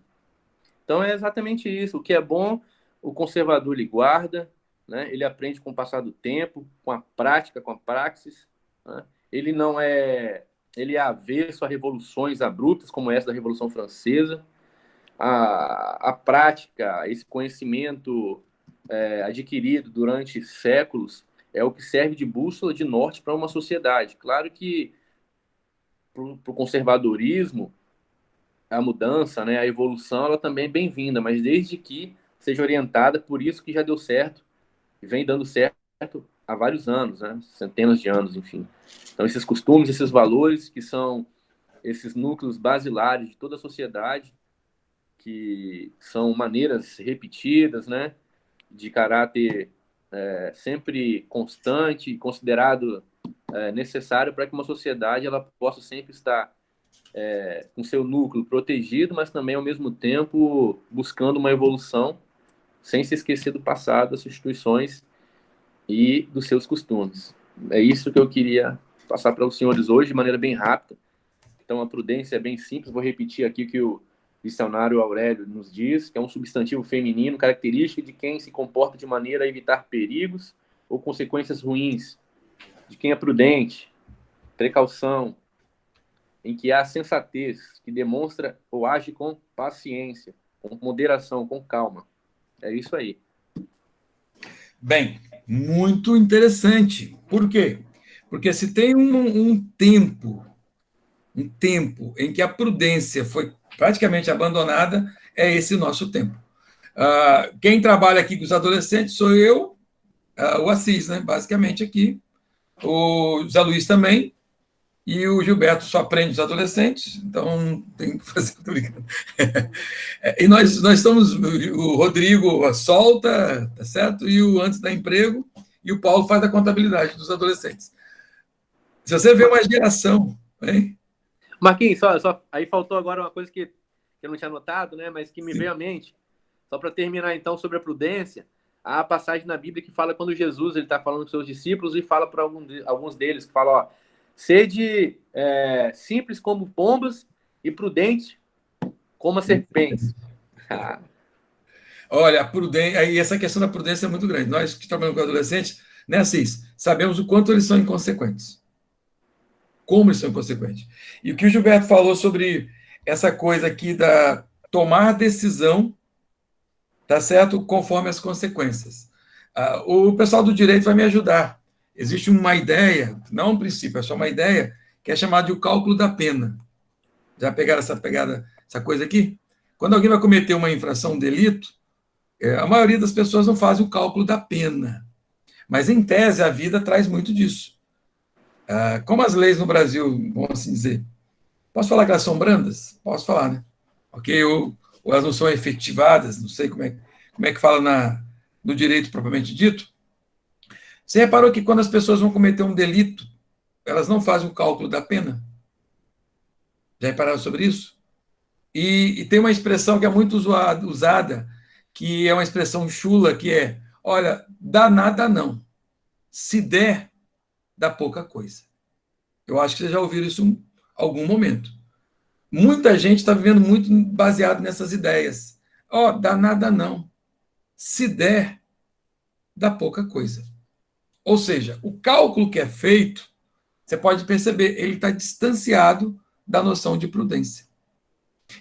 Então é exatamente isso. O que é bom, o conservador ele guarda, né? Ele aprende com o passar do tempo, com a prática, com a praxis, né? Ele é avesso a revoluções abruptas como essa da Revolução Francesa. A prática, esse conhecimento adquirido durante séculos é o que serve de bússola de norte para uma sociedade. Claro que para o conservadorismo, a mudança, né, a evolução, ela também é bem-vinda, mas desde que seja orientada por isso que já deu certo e vem dando certo há vários anos, né, centenas de anos, enfim. Então, esses costumes, esses valores que são esses núcleos basilares de toda a sociedade, que são maneiras repetidas, né, de caráter sempre constante, considerado necessário para que uma sociedade ela possa sempre estar com seu núcleo protegido, mas também, ao mesmo tempo, buscando uma evolução, sem se esquecer do passado, das instituições e dos seus costumes. É isso que eu queria passar para os senhores hoje, de maneira bem rápida. Então, a prudência é bem simples. Vou repetir aqui o que o dicionário Aurélio nos diz, que é um substantivo feminino, característica de quem se comporta de maneira a evitar perigos ou consequências ruins, de quem é prudente, precaução, em que há sensatez, que demonstra ou age com paciência, com moderação, com calma. É isso aí. Bem, muito interessante. Por quê? Porque se tem um tempo em que a prudência foi praticamente abandonada, é esse nosso tempo. Quem trabalha aqui com os adolescentes sou eu, o Assis, né? Basicamente aqui. O José Luiz também, e o Gilberto só aprende os adolescentes, então tem que fazer tudo. E nós estamos, o Rodrigo solta, tá certo? E o antes da emprego, e o Paulo faz a contabilidade dos adolescentes. Se você vê uma geração, hein? Marquinhos, aí faltou agora uma coisa que eu não tinha notado, né? Mas que me veio à mente. Só para terminar, então, sobre a prudência, há a passagem na Bíblia que fala quando Jesus está falando com seus discípulos e fala para alguns deles, que fala, ó, sede simples como pombas e prudente como as serpentes. Olha, a prudência, e essa questão da prudência é muito grande. Nós que trabalhamos com adolescentes, né, Assis, sabemos o quanto eles são inconsequentes. Como eles são inconsequentes. E o que o Gilberto falou sobre essa coisa aqui da tomar decisão, tá certo? Conforme as consequências. O pessoal do direito vai me ajudar. Existe uma ideia, não um princípio, é só uma ideia, que é chamada de o cálculo da pena. Já pegaram essa coisa aqui? Quando alguém vai cometer uma infração, um delito, a maioria das pessoas não faz o cálculo da pena. Mas, em tese, a vida traz muito disso. Como as leis no Brasil, vamos assim dizer, posso falar que elas são brandas? Posso falar, né? Ok? Ou elas não são efetivadas, não sei como é que fala no direito propriamente dito. Você reparou que quando as pessoas vão cometer um delito, elas não fazem o cálculo da pena? Já repararam sobre isso? E tem uma expressão que é muito usada, que é uma expressão chula, que é, olha, dá nada não. Se der, dá pouca coisa. Eu acho que vocês já ouviram isso em algum momento. Muita gente está vivendo muito baseado nessas ideias. Ó, dá nada não. Se der, dá pouca coisa. Ou seja, o cálculo que é feito, você pode perceber, ele está distanciado da noção de prudência.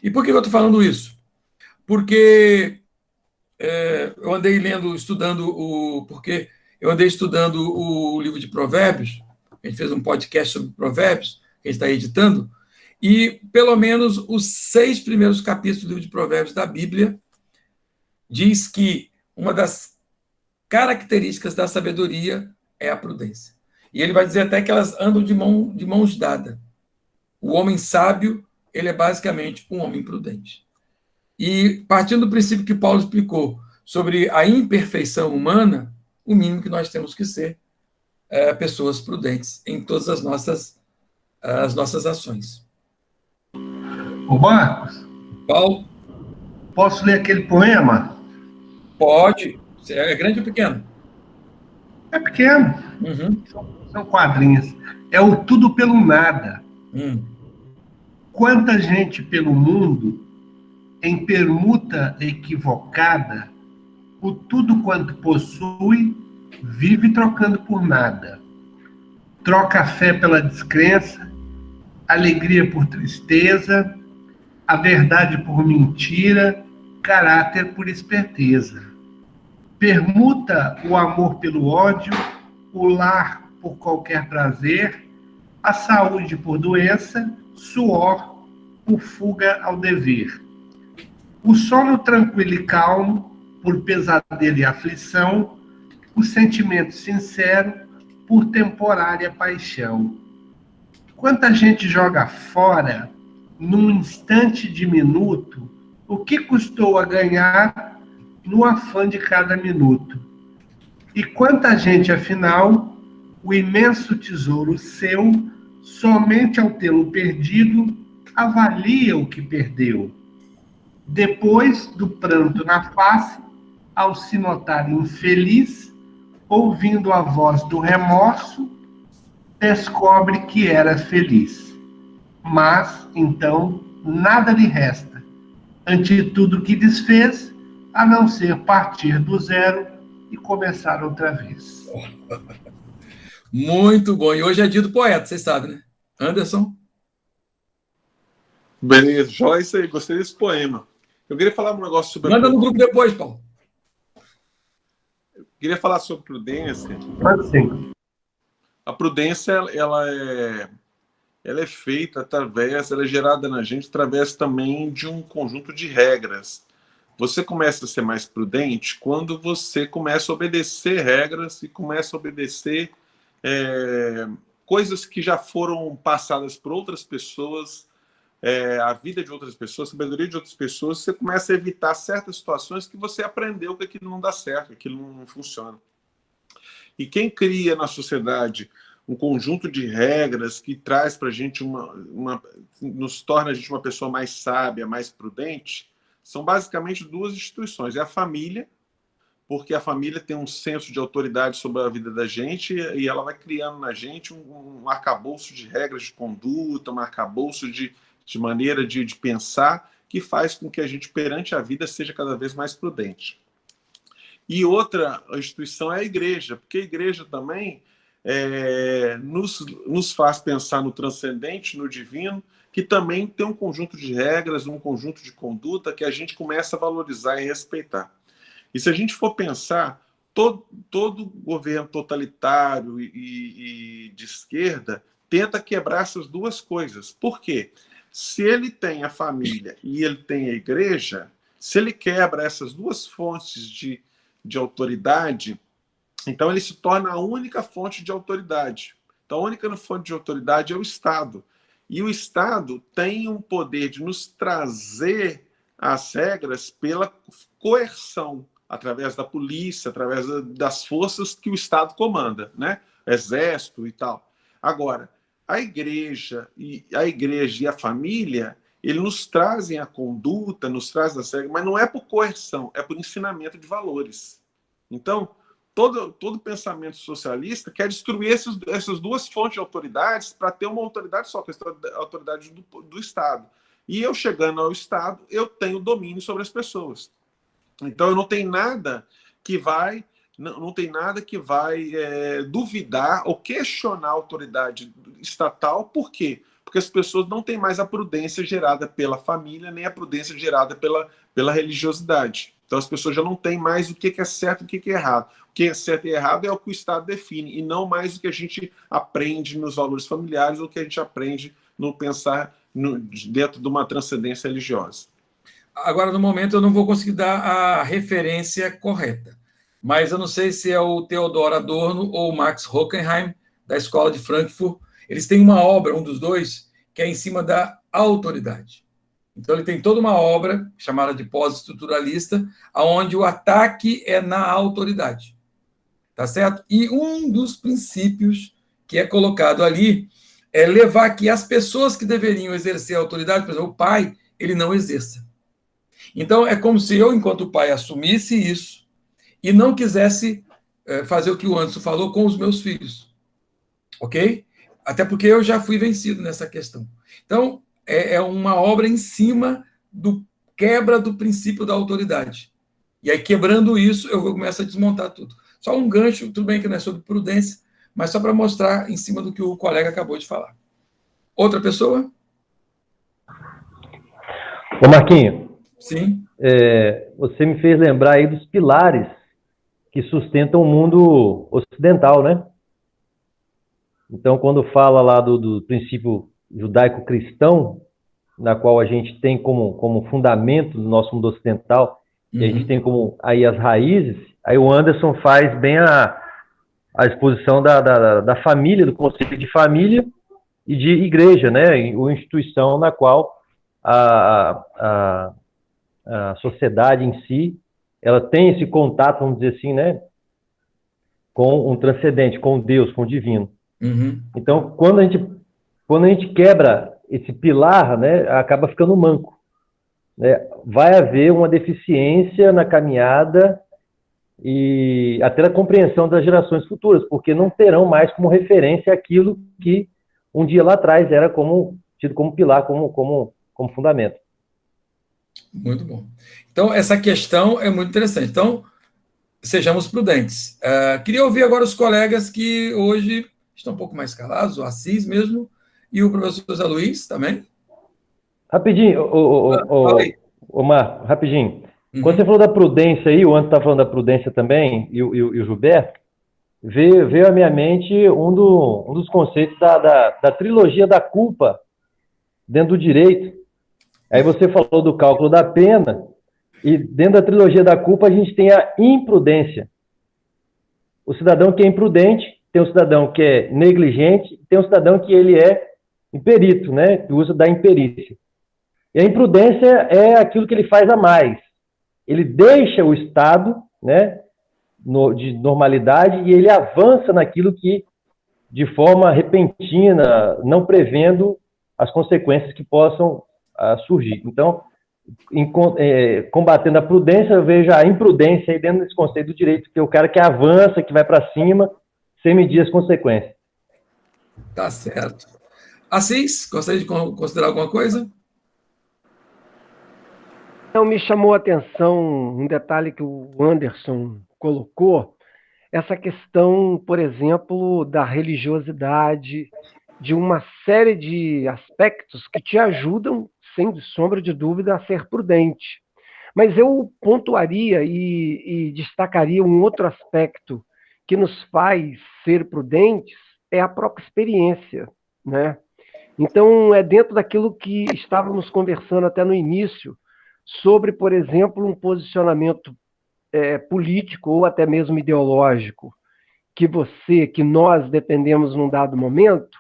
E por que eu estou falando isso? Porque eu andei estudando o livro de Provérbios, a gente fez um podcast sobre Provérbios, que a gente está editando, e pelo menos os 6 primeiros capítulos do livro de Provérbios da Bíblia diz que uma das características da sabedoria é a prudência. E ele vai dizer até que elas andam de mãos dadas. O homem sábio, ele é basicamente um homem prudente. E partindo do princípio que Paulo explicou sobre a imperfeição humana, o mínimo que nós temos que ser pessoas prudentes em todas as nossas ações. Ô Marcos, Paulo? posso ler aquele poema? Pode. É grande ou pequeno? É pequeno. Uhum. São quadrinhos. É o tudo pelo nada. Quanta gente pelo mundo, em permuta equivocada, o tudo quanto possui, vive trocando por nada. Troca a fé pela descrença, alegria por tristeza, a verdade por mentira, caráter por esperteza. Permuta o amor pelo ódio, o lar por qualquer prazer, a saúde por doença, suor por fuga ao dever. O sono tranquilo e calmo por pesadelo e aflição, o sentimento sincero por temporária paixão. Quanta gente joga fora, num instante diminuto, o que custou a ganhar no afã de cada minuto. E quanta gente, afinal, o imenso tesouro seu, somente ao tê-lo perdido, avalia o que perdeu. Depois do pranto na face, ao se notar infeliz, ouvindo a voz do remorso, descobre que era feliz. Mas, então, nada lhe resta, ante tudo que desfez, a não ser partir do zero e começar outra vez. Muito bom. E hoje é dia do poeta, vocês sabem, né? Anderson? Beleza, Joyce aí, gostei desse poema. Eu queria falar um negócio sobre... Manda no grupo depois, Paulo. Eu queria falar sobre prudência. Mas sim. A prudência, ela é feita ela é gerada na gente através também de um conjunto de regras. Você começa a ser mais prudente quando você começa a obedecer regras e começa a obedecer coisas que já foram passadas por outras pessoas, a vida de outras pessoas, a sabedoria de outras pessoas. Você começa a evitar certas situações que você aprendeu que aquilo não dá certo, que aquilo não funciona. E quem cria na sociedade um conjunto de regras que traz para a gente nos torna a gente uma pessoa mais sábia, mais prudente, são basicamente duas instituições. É a família, porque a família tem um senso de autoridade sobre a vida da gente e ela vai criando na gente um arcabouço de regras de conduta, um arcabouço de maneira de pensar, que faz com que a gente, perante a vida, seja cada vez mais prudente. E outra instituição é a igreja, porque a igreja também nos faz pensar no transcendente, no divino, que também tem um conjunto de regras, um conjunto de conduta que a gente começa a valorizar e respeitar. E se a gente for pensar, todo governo totalitário e de esquerda tenta quebrar essas duas coisas. Por quê? Se ele tem a família e ele tem a igreja, se ele quebra essas duas fontes de autoridade, então ele se torna a única fonte de autoridade. Então a única fonte de autoridade é o Estado. E o Estado tem um poder de nos trazer as regras pela coerção, através da polícia, através das forças que o Estado comanda, né? Exército e tal. Agora, a igreja e a família, eles nos trazem a conduta, nos trazem as regras, mas não é por coerção, é por ensinamento de valores. Então, todo pensamento socialista quer destruir essas duas fontes de autoridades para ter uma autoridade só, que é a autoridade do Estado. E eu, chegando ao Estado, eu tenho domínio sobre as pessoas. Então, eu não tenho nada que vai duvidar ou questionar a autoridade estatal. Por quê? Porque as pessoas não têm mais a prudência gerada pela família, nem a prudência gerada pela religiosidade. Então, as pessoas já não têm mais o que é certo e o que é errado. O que é certo e errado é o que o Estado define, e não mais o que a gente aprende nos valores familiares ou o que a gente aprende no pensar dentro de uma transcendência religiosa. Agora, no momento, eu não vou conseguir dar a referência correta, mas eu não sei se é o Theodor Adorno ou o Max Horkheim, da Escola de Frankfurt. Eles têm uma obra, um dos dois, que é em cima da autoridade. Então, ele tem toda uma obra chamada de pós-estruturalista, onde o ataque é na autoridade. Tá certo? E um dos princípios que é colocado ali é levar que as pessoas que deveriam exercer a autoridade, por exemplo, o pai, ele não exerça. Então, é como se eu, enquanto pai, assumisse isso e não quisesse fazer o que o Anderson falou com os meus filhos. Ok? Até porque eu já fui vencido nessa questão. Então, é uma obra em cima do quebra do princípio da autoridade. E aí, quebrando isso, eu começo a desmontar tudo. Só um gancho, tudo bem que não é sobre prudência, mas só para mostrar em cima do que o colega acabou de falar. Outra pessoa? Ô, Marquinho. Sim. Você me fez lembrar aí dos pilares que sustentam o mundo ocidental, né? Então, quando fala lá do princípio judaico-cristão, na qual a gente tem como fundamento do nosso mundo ocidental, e a gente tem como aí as raízes, aí o Anderson faz bem a exposição da família, do conceito de família e de igreja, né? Ou instituição na qual a sociedade em si, ela tem esse contato, vamos dizer assim, né, com um transcendente, com Deus, com o divino. Então, quando a gente quebra esse pilar, né, acaba ficando manco, né? Vai haver uma deficiência na caminhada e até na compreensão das gerações futuras, porque não terão mais como referência aquilo que um dia lá atrás era tido como pilar, como fundamento. Muito bom. Então, essa questão é muito interessante. Então, sejamos prudentes. Queria ouvir agora os colegas que hoje estão um pouco mais calados, o Assis mesmo, e o professor José Luiz também. Rapidinho, Omar, rapidinho. Quando você falou da prudência aí, o Anderson está falando da prudência também, e o Gilberto, veio à minha mente um dos conceitos da trilogia da culpa dentro do direito. Aí você falou do cálculo da pena, e dentro da trilogia da culpa a gente tem a imprudência. O cidadão que é imprudente, tem o cidadão que é negligente, tem o cidadão que ele é imperito, né? Que usa da imperícia. E a imprudência é aquilo que ele faz a mais. Ele deixa o estado, né, de normalidade, e ele avança naquilo que de forma repentina, não prevendo as consequências que possam surgir. Então, combatendo a prudência, eu vejo a imprudência aí dentro desse conceito do direito, que é o cara que avança, que vai para cima, sem medir as consequências. Tá certo. Assis, gostaria de considerar alguma coisa? Então, me chamou a atenção um detalhe que o Anderson colocou, essa questão, por exemplo, da religiosidade, de uma série de aspectos que te ajudam, sem sombra de dúvida, a ser prudente. Mas eu pontuaria e destacaria um outro aspecto que nos faz ser prudentes, é a própria experiência, né? Então, é dentro daquilo que estávamos conversando até no início, sobre, por exemplo, um posicionamento político ou até mesmo ideológico, que nós dependemos num dado momento.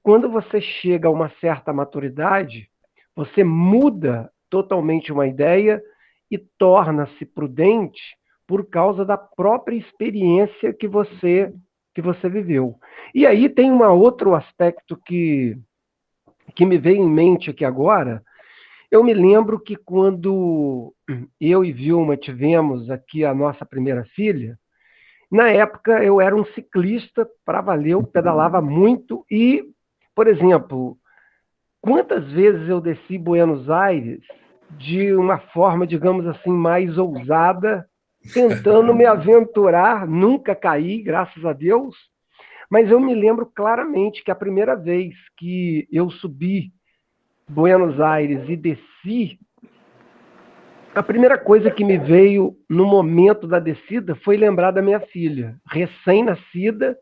Quando você chega a uma certa maturidade, você muda totalmente uma ideia e torna-se prudente por causa da própria experiência que você viveu. E aí tem um outro aspecto que me veio em mente aqui agora. Eu me lembro que quando eu e Vilma tivemos aqui a nossa primeira filha, na época eu era um ciclista para valer, eu pedalava muito e, por exemplo, quantas vezes eu desci Buenos Aires de uma forma, digamos assim, mais ousada, tentando me aventurar, nunca caí, graças a Deus, mas eu me lembro claramente que a primeira vez que eu subi Buenos Aires e desci, a primeira coisa que me veio no momento da descida foi lembrar da minha filha, recém-nascida,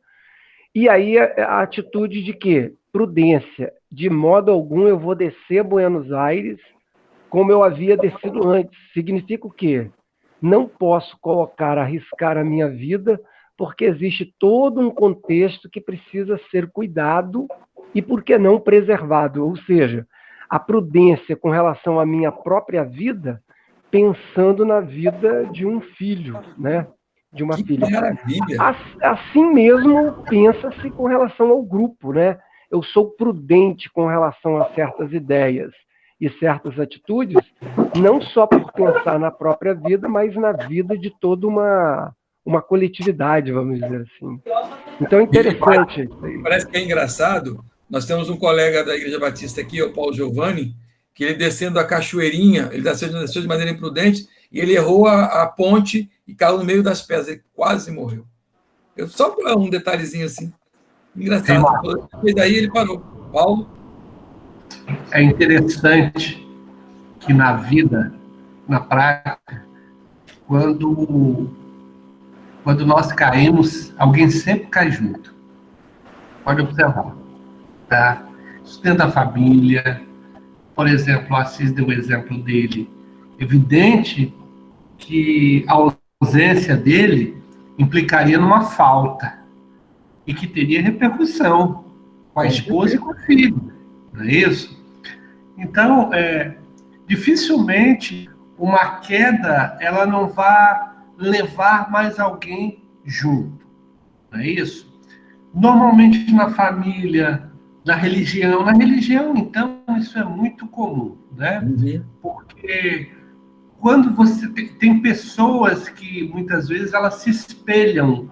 e aí a atitude de quê? Prudência. De modo algum eu vou descer Buenos Aires como eu havia descido antes. Significa o quê? Não posso arriscar a minha vida, porque existe todo um contexto que precisa ser cuidado e, por que não, preservado. Ou seja, a prudência com relação à minha própria vida, pensando na vida de um filho, né? De uma filha. Maravilha! Assim mesmo pensa-se com relação ao grupo, né? Eu sou prudente com relação a certas ideias e certas atitudes, não só por pensar na própria vida, mas na vida de toda uma coletividade, vamos dizer assim. Então é interessante isso aí. Parece que é engraçado. Nós temos um colega da Igreja Batista aqui, o Paulo Giovanni, que ele descendo a cachoeirinha, ele desceu de maneira imprudente e ele errou a ponte e caiu no meio das pedras. Ele quase morreu. Só para um detalhezinho assim. Engraçado. E daí ele parou. Paulo? É interessante que na vida, na prática, quando nós caímos, alguém sempre cai junto. Pode observar. Tá? Sustenta a família. Por exemplo, o Assis deu o exemplo dele. Evidente que a ausência dele implicaria numa falta e que teria repercussão com a esposa e com o filho. Não é isso? Então, dificilmente uma queda ela não vai levar mais alguém junto. Não é isso? Normalmente na família, na religião, então, isso é muito comum, né? Uhum. Porque quando você tem pessoas que muitas vezes elas se espelham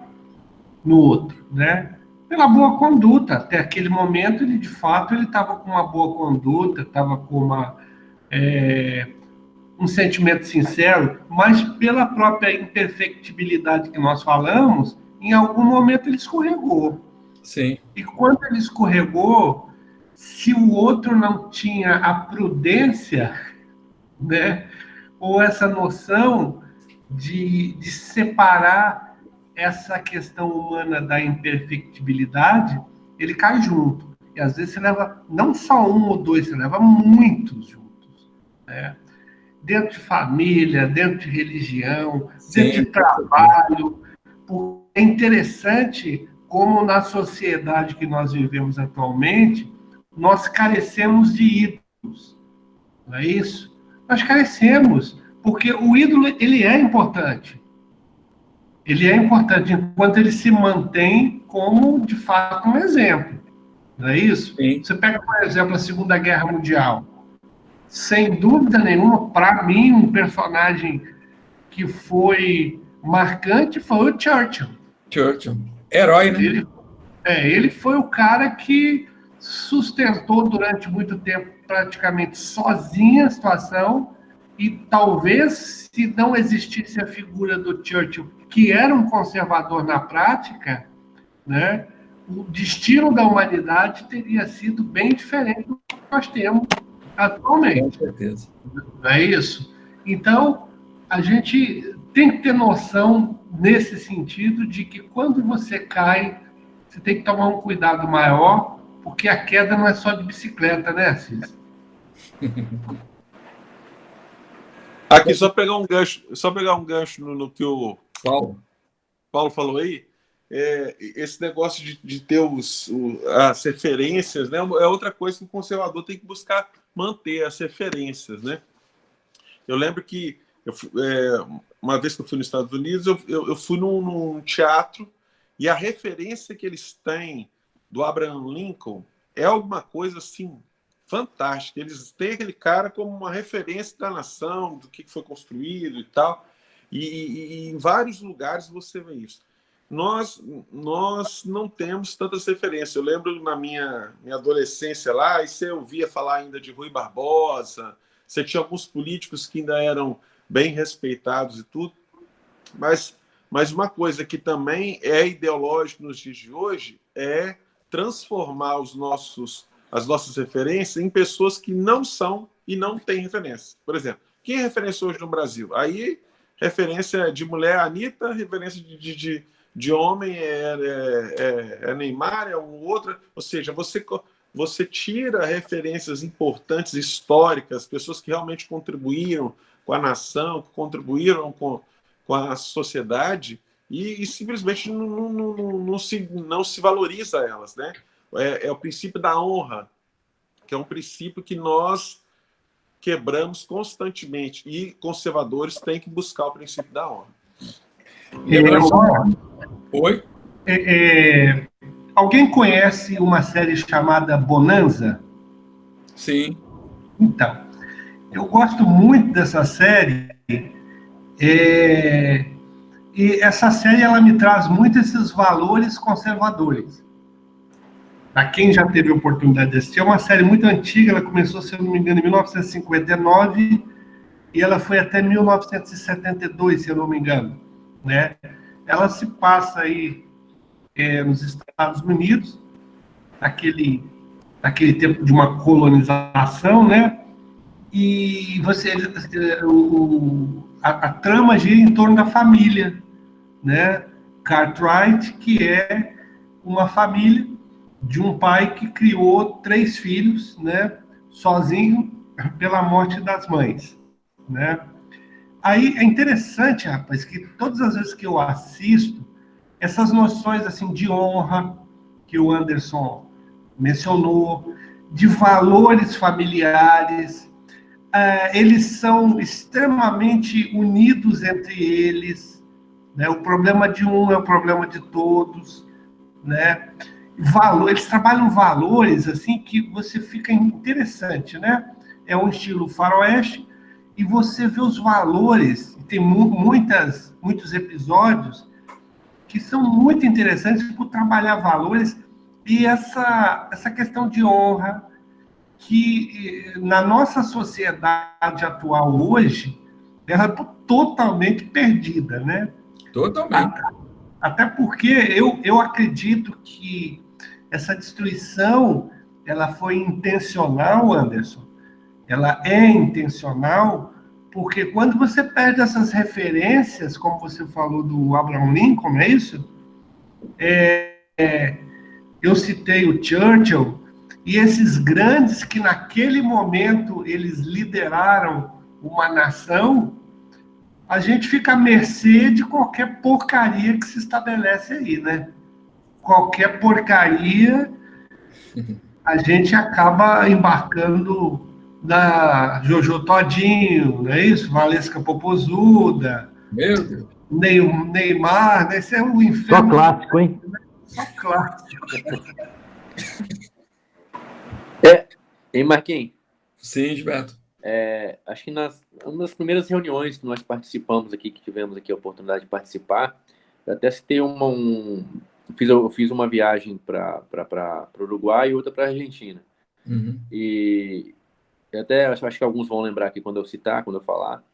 no outro, né? Pela boa conduta. Até aquele momento, ele de fato ele estava com uma boa conduta, estava com um sentimento sincero, mas pela própria imperfectibilidade que nós falamos, em algum momento ele escorregou. Sim. E quando ele escorregou, se o outro não tinha a prudência, né, ou essa noção de separar essa questão humana da imperfectibilidade, ele cai junto. E às vezes você leva não só um ou dois, você leva muitos juntos, né? Dentro de família, dentro de religião, dentro de trabalho. É interessante como na sociedade que nós vivemos atualmente, nós carecemos de ídolos. Não é isso? Nós carecemos, porque o ídolo ele é importante. ele é importante enquanto ele se mantém como, de fato, um exemplo. Não é isso? Sim. Você pega, por exemplo, a Segunda Guerra Mundial. Sem dúvida nenhuma, para mim, um personagem que foi marcante foi o Churchill. Churchill. Herói, né? Ele foi o cara que sustentou durante muito tempo, praticamente sozinho, a situação, e talvez, se não existisse a figura do Churchill, que era um conservador na prática, né, o destino da humanidade teria sido bem diferente do que nós temos atualmente. Com certeza. Não é isso? Então, a gente tem que ter noção nesse sentido de que quando você cai, você tem que tomar um cuidado maior, porque a queda não é só de bicicleta, né, Assis? Aqui, só pegar um gancho no que o Paulo falou aí. Esse negócio de ter as referências, né, é outra coisa que o conservador tem que buscar manter, as referências, né? Eu lembro que uma vez que eu fui nos Estados Unidos, eu fui num teatro, e a referência que eles têm do Abraham Lincoln é alguma coisa assim fantástica. Eles têm aquele cara como uma referência da nação, do que foi construído e tal, e em vários lugares você vê isso. Nós não temos tantas referências. Eu lembro na minha adolescência lá, e você ouvia falar ainda de Rui Barbosa, você tinha alguns políticos que ainda eram bem respeitados e tudo, mas uma coisa que também é ideológica nos dias de hoje é transformar as nossas referências em pessoas que não são e não têm referência. Por exemplo, quem é referência hoje no Brasil? Aí, referência de mulher, Anitta, referência de homem é Neymar, é um outro. Ou seja, você tira referências importantes, históricas, pessoas que realmente contribuíram com a nação, que contribuíram com a sociedade, e simplesmente não se valoriza elas, né? É o princípio da honra, que é um princípio que nós quebramos constantemente, e conservadores têm que buscar o princípio da honra. Oi? Alguém conhece uma série chamada Bonanza? Sim. Então, eu gosto muito dessa série, e essa série ela me traz muito esses valores conservadores. Para quem já teve a oportunidade de assistir, é uma série muito antiga, ela começou, se eu não me engano, em 1959, e ela foi até 1972, se eu não me engano, né? Ela se passa aí nos Estados Unidos, naquele tempo de uma colonização, né? E a trama gira em torno da família, né? Cartwright, que é uma família de um pai que criou 3 filhos, né? Sozinho, pela morte das mães, né? Aí é interessante, rapaz, que todas as vezes que eu assisto, essas noções assim de honra que o Anderson mencionou, de valores familiares, eles são extremamente unidos entre eles, né? O problema de um é o problema de todos, né? Eles trabalham valores assim que você fica interessante, né? É um estilo faroeste, e você vê os valores, tem muitos episódios que são muito interessantes por trabalhar valores, e essa questão de honra, que na nossa sociedade atual hoje, ela está totalmente perdida, né? Totalmente. Até porque eu acredito que essa destruição, ela foi intencional, Anderson. Ela é intencional, porque quando você perde essas referências, como você falou do Abraham Lincoln, não é isso? Eu citei o Churchill, e esses grandes que naquele momento eles lideraram uma nação, a gente fica à mercê de qualquer porcaria que se estabelece aí, né? Qualquer porcaria, a gente acaba embarcando na Jojo Todinho, não é isso? Valesca Popozuda. Meu Deus. Neymar, né? Esse é o Só inferno. clássico, hein? Só clássico. E Marquinhos, Sim, Gilberto. acho que uma das primeiras reuniões que nós participamos aqui, que tivemos aqui a oportunidade de participar, eu até citei eu fiz uma viagem para o Uruguai e outra para a Argentina. Uhum. E até acho que alguns vão lembrar aqui quando eu falar.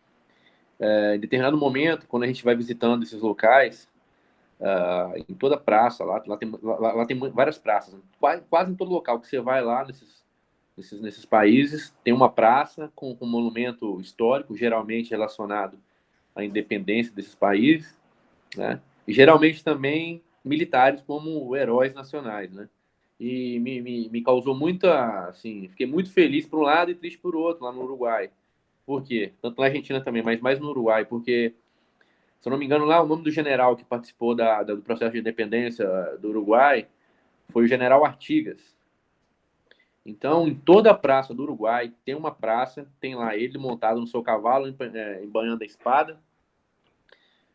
Em determinado momento, quando a gente vai visitando esses locais, em toda praça, lá tem várias praças, né? Quase em todo local que você vai lá nesses países, tem uma praça com um monumento histórico, geralmente relacionado à independência desses países, né? E geralmente também militares como heróis nacionais, né? E me causou muita, assim, fiquei muito feliz por um lado e triste por outro lá no Uruguai. Por quê? Tanto na Argentina também, mas mais no Uruguai, porque, se eu não me engano, lá o nome do general que participou do processo de independência do Uruguai foi o general Artigas. Então, em toda a praça do Uruguai, tem uma praça, tem lá ele montado no seu cavalo, embanhando a espada.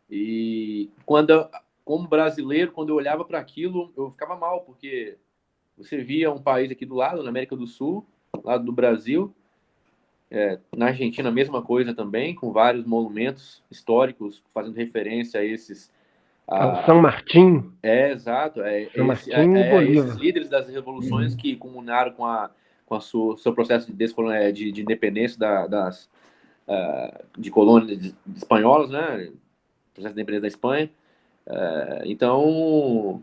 E como brasileiro, quando eu olhava para aquilo, eu ficava mal, porque você via um país aqui do lado, na América do Sul, lado do Brasil, na Argentina a mesma coisa também, com vários monumentos históricos fazendo referência a esses... São Martim. Exato. São Martim e Bolívar. Esses líderes das revoluções que culminaram com seu processo de independência de colônias espanholas, né? Processo de independência da Espanha. Então,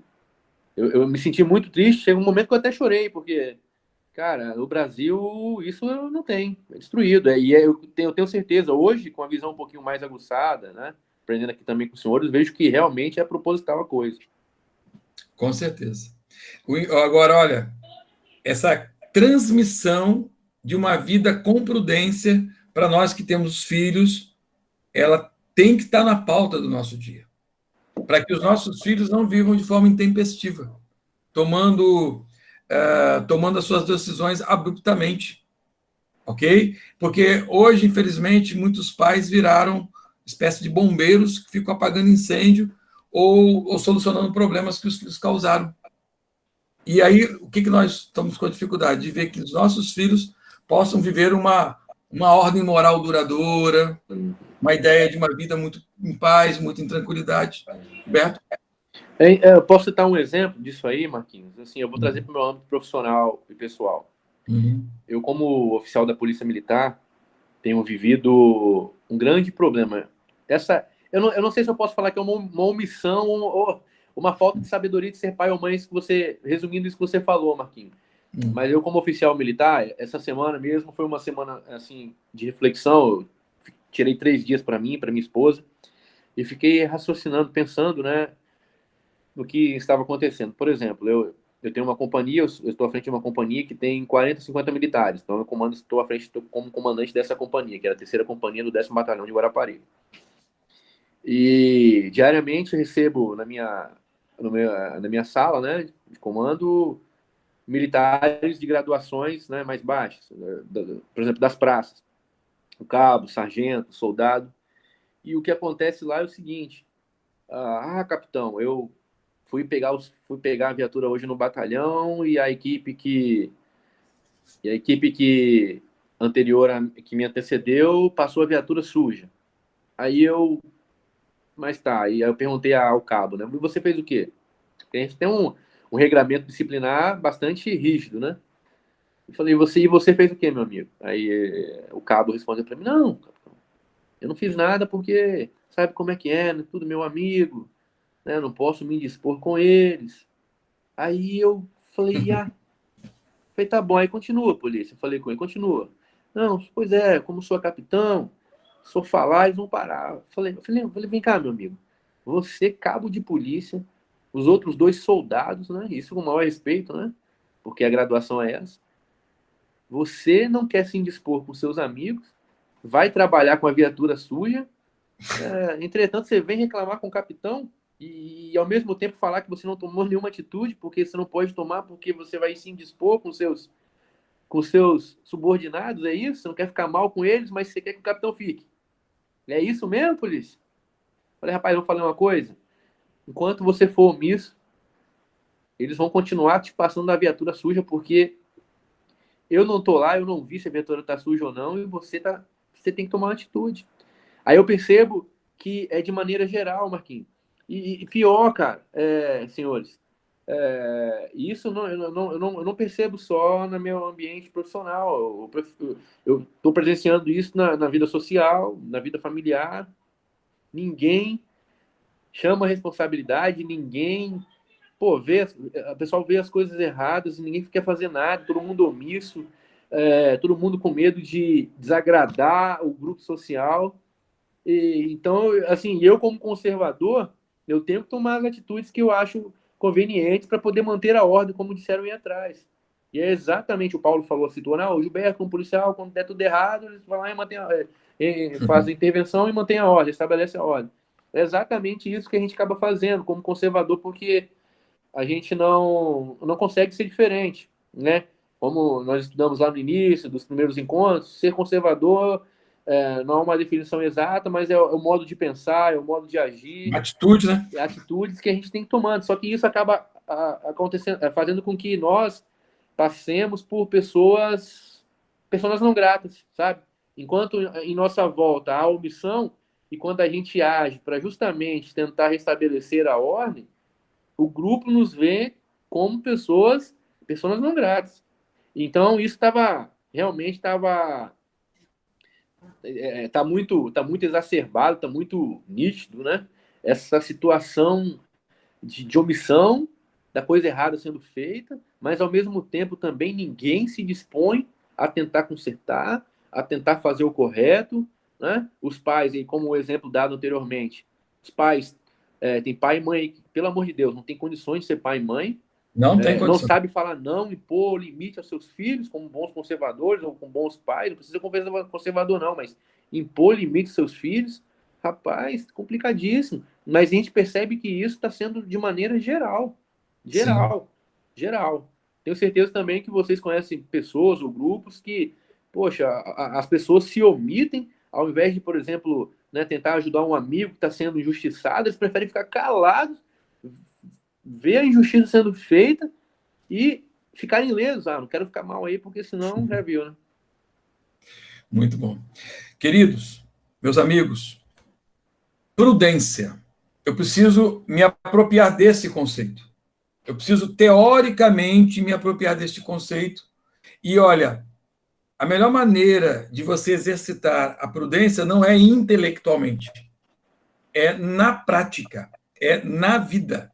eu me senti muito triste. Chega um momento que eu até chorei, porque, cara, no Brasil isso não tem, é destruído. Eu tenho certeza, hoje, com a visão um pouquinho mais aguçada, né? Aprendendo aqui também com os senhores, vejo que realmente é proposital a coisa. Com certeza. Agora, olha, essa transmissão de uma vida com prudência para nós que temos filhos, ela tem que estar na pauta do nosso dia, para que os nossos filhos não vivam de forma intempestiva, tomando as suas decisões abruptamente, ok? Porque hoje, infelizmente, muitos pais viraram espécie de bombeiros que ficam apagando incêndio ou solucionando problemas que os filhos causaram. E aí, o que nós estamos com a dificuldade? De ver que os nossos filhos possam viver uma ordem moral duradoura, uma ideia de uma vida muito em paz, muito em tranquilidade. Roberto? Eu posso citar um exemplo disso aí, Marquinhos? Assim, eu vou trazer para o meu âmbito profissional e pessoal. Eu, como oficial da Polícia Militar, tenho vivido um grande problema. Eu não sei se eu posso falar que é uma omissão ou uma falta de sabedoria de ser pai ou mãe, resumindo isso que você falou, Marquinhos. Mas eu, como oficial militar, essa semana mesmo foi uma semana assim de reflexão. Eu tirei 3 dias para mim, para minha esposa, e fiquei raciocinando, pensando, né, no que estava acontecendo. Por exemplo, eu tenho uma companhia, eu estou à frente de uma companhia que tem 40, 50 militares. Então, estou como comandante dessa companhia, que é a 3ª companhia do 10º Batalhão de Guarapari. E diariamente eu recebo na minha sala, né, de comando, militares de graduações, né, mais baixas, por exemplo, das praças. O cabo, sargento, soldado. E o que acontece lá é o seguinte: capitão, eu fui pegar a viatura hoje no batalhão e a equipe que anterior que me antecedeu passou a viatura suja. Aí eu perguntei ao cabo, né? E você fez o quê? Porque a gente tem um regramento disciplinar bastante rígido, né? Eu falei, e você fez o quê, meu amigo? Aí o cabo respondeu para mim, não, capitão, eu não fiz nada porque sabe como é que é, né? Tudo meu amigo, né? Não posso me indispor com eles. Aí eu falei, falei, tá bom, aí continua, polícia. Eu falei com ele, continua. Não, pois é, como sou capitão, se eu falar, eles vão parar. Eu falei, vem cá, meu amigo. Você, cabo de polícia, os outros 2 soldados, né? Isso com o maior respeito, né? Porque a graduação é essa. Você não quer se indispor com seus amigos, vai trabalhar com a viatura suja, entretanto, você vem reclamar com o capitão e ao mesmo tempo falar que você não tomou nenhuma atitude, porque você não pode tomar, porque você vai se indispor com seus subordinados, é isso? Você não quer ficar mal com eles, mas você quer que o capitão fique. É isso mesmo, polícia? Falei, rapaz, vou falar uma coisa. Enquanto você for omisso, eles vão continuar te passando da viatura suja, porque eu não tô lá, eu não vi se a viatura tá suja ou não, e você tem que tomar uma atitude. Aí eu percebo que é de maneira geral, Marquinhos. E pior, cara, senhores, isso eu não percebo só no meu ambiente profissional. Eu estou presenciando isso na vida social, na vida familiar. Ninguém chama a responsabilidade, ninguém... Pô, o pessoal vê as coisas erradas e ninguém quer fazer nada, todo mundo omisso, todo mundo com medo de desagradar o grupo social. Então, assim, eu como conservador, eu tenho que tomar as atitudes que eu acho convenientes para poder manter a ordem, como disseram aí atrás. E é exatamente, o Paulo falou, citou, não, o Gilberto, como policial, quando der tudo errado, ele vai lá e faz a intervenção e mantém a ordem, estabelece a ordem. É exatamente isso que a gente acaba fazendo como conservador, porque a gente não consegue ser diferente, né? Como nós estudamos lá no início, dos primeiros encontros, ser conservador não é uma definição exata, mas é o modo de pensar, é o modo de agir. Atitude, né? Atitudes que a gente tem que tomar. Só que isso acaba acontecendo, fazendo com que nós passemos por pessoas não gratas, sabe? Enquanto em nossa volta há omissão, e quando a gente age para justamente tentar restabelecer a ordem, o grupo nos vê como pessoas não gratas. Então, isso realmente estava tá muito exacerbado, tá muito nítido, né? Essa situação de omissão da coisa errada sendo feita, mas ao mesmo tempo também ninguém se dispõe a tentar consertar, a tentar fazer o correto, né? Os pais, aí, como o exemplo dado anteriormente, os pais tem pai e mãe que, pelo amor de Deus, não tem condições de ser pai e mãe, Não tem condição. não sabe falar não e pôr limite aos seus filhos, como bons conservadores ou com bons pais, não precisa ser conservador não, mas impor limite aos seus filhos, rapaz, complicadíssimo. Mas a gente percebe que isso está sendo de maneira geral. Geral. Tenho certeza também que vocês conhecem pessoas ou grupos que, poxa, as pessoas se omitem, ao invés de, por exemplo, né, tentar ajudar um amigo que está sendo injustiçado, eles preferem ficar calados, ver a injustiça sendo feita e ficarem ilesos. Não quero ficar mal aí, porque senão já viu, né? Muito bom. Queridos, meus amigos, prudência. Eu preciso me apropriar desse conceito. Eu preciso, teoricamente, me apropriar deste conceito. E, olha, a melhor maneira de você exercitar a prudência não é intelectualmente. É na prática. É na vida.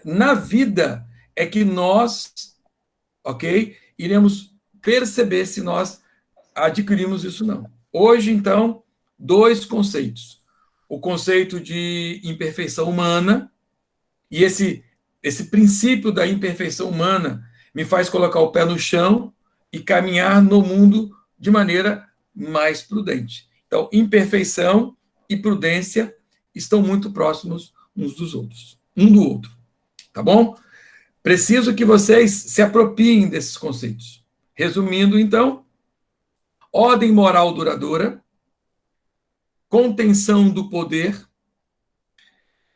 Na vida é que nós, iremos perceber se nós adquirimos isso ou não. Hoje, então, 2 conceitos. O conceito de imperfeição humana, e esse princípio da imperfeição humana me faz colocar o pé no chão e caminhar no mundo de maneira mais prudente. Então, imperfeição e prudência estão muito próximos um do outro. Tá bom? Preciso que vocês se apropriem desses conceitos. Resumindo, então, ordem moral duradoura, contenção do poder,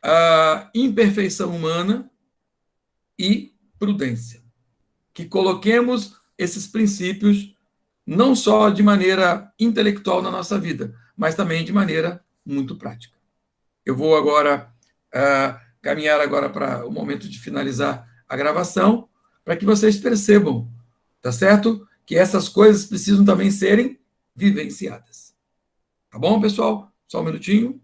a imperfeição humana e prudência. Que coloquemos esses princípios não só de maneira intelectual na nossa vida, mas também de maneira muito prática. Eu vou agora caminhar agora para o momento de finalizar a gravação, para que vocês percebam, tá certo? Que essas coisas precisam também serem vivenciadas. Tá bom, pessoal? Só um minutinho.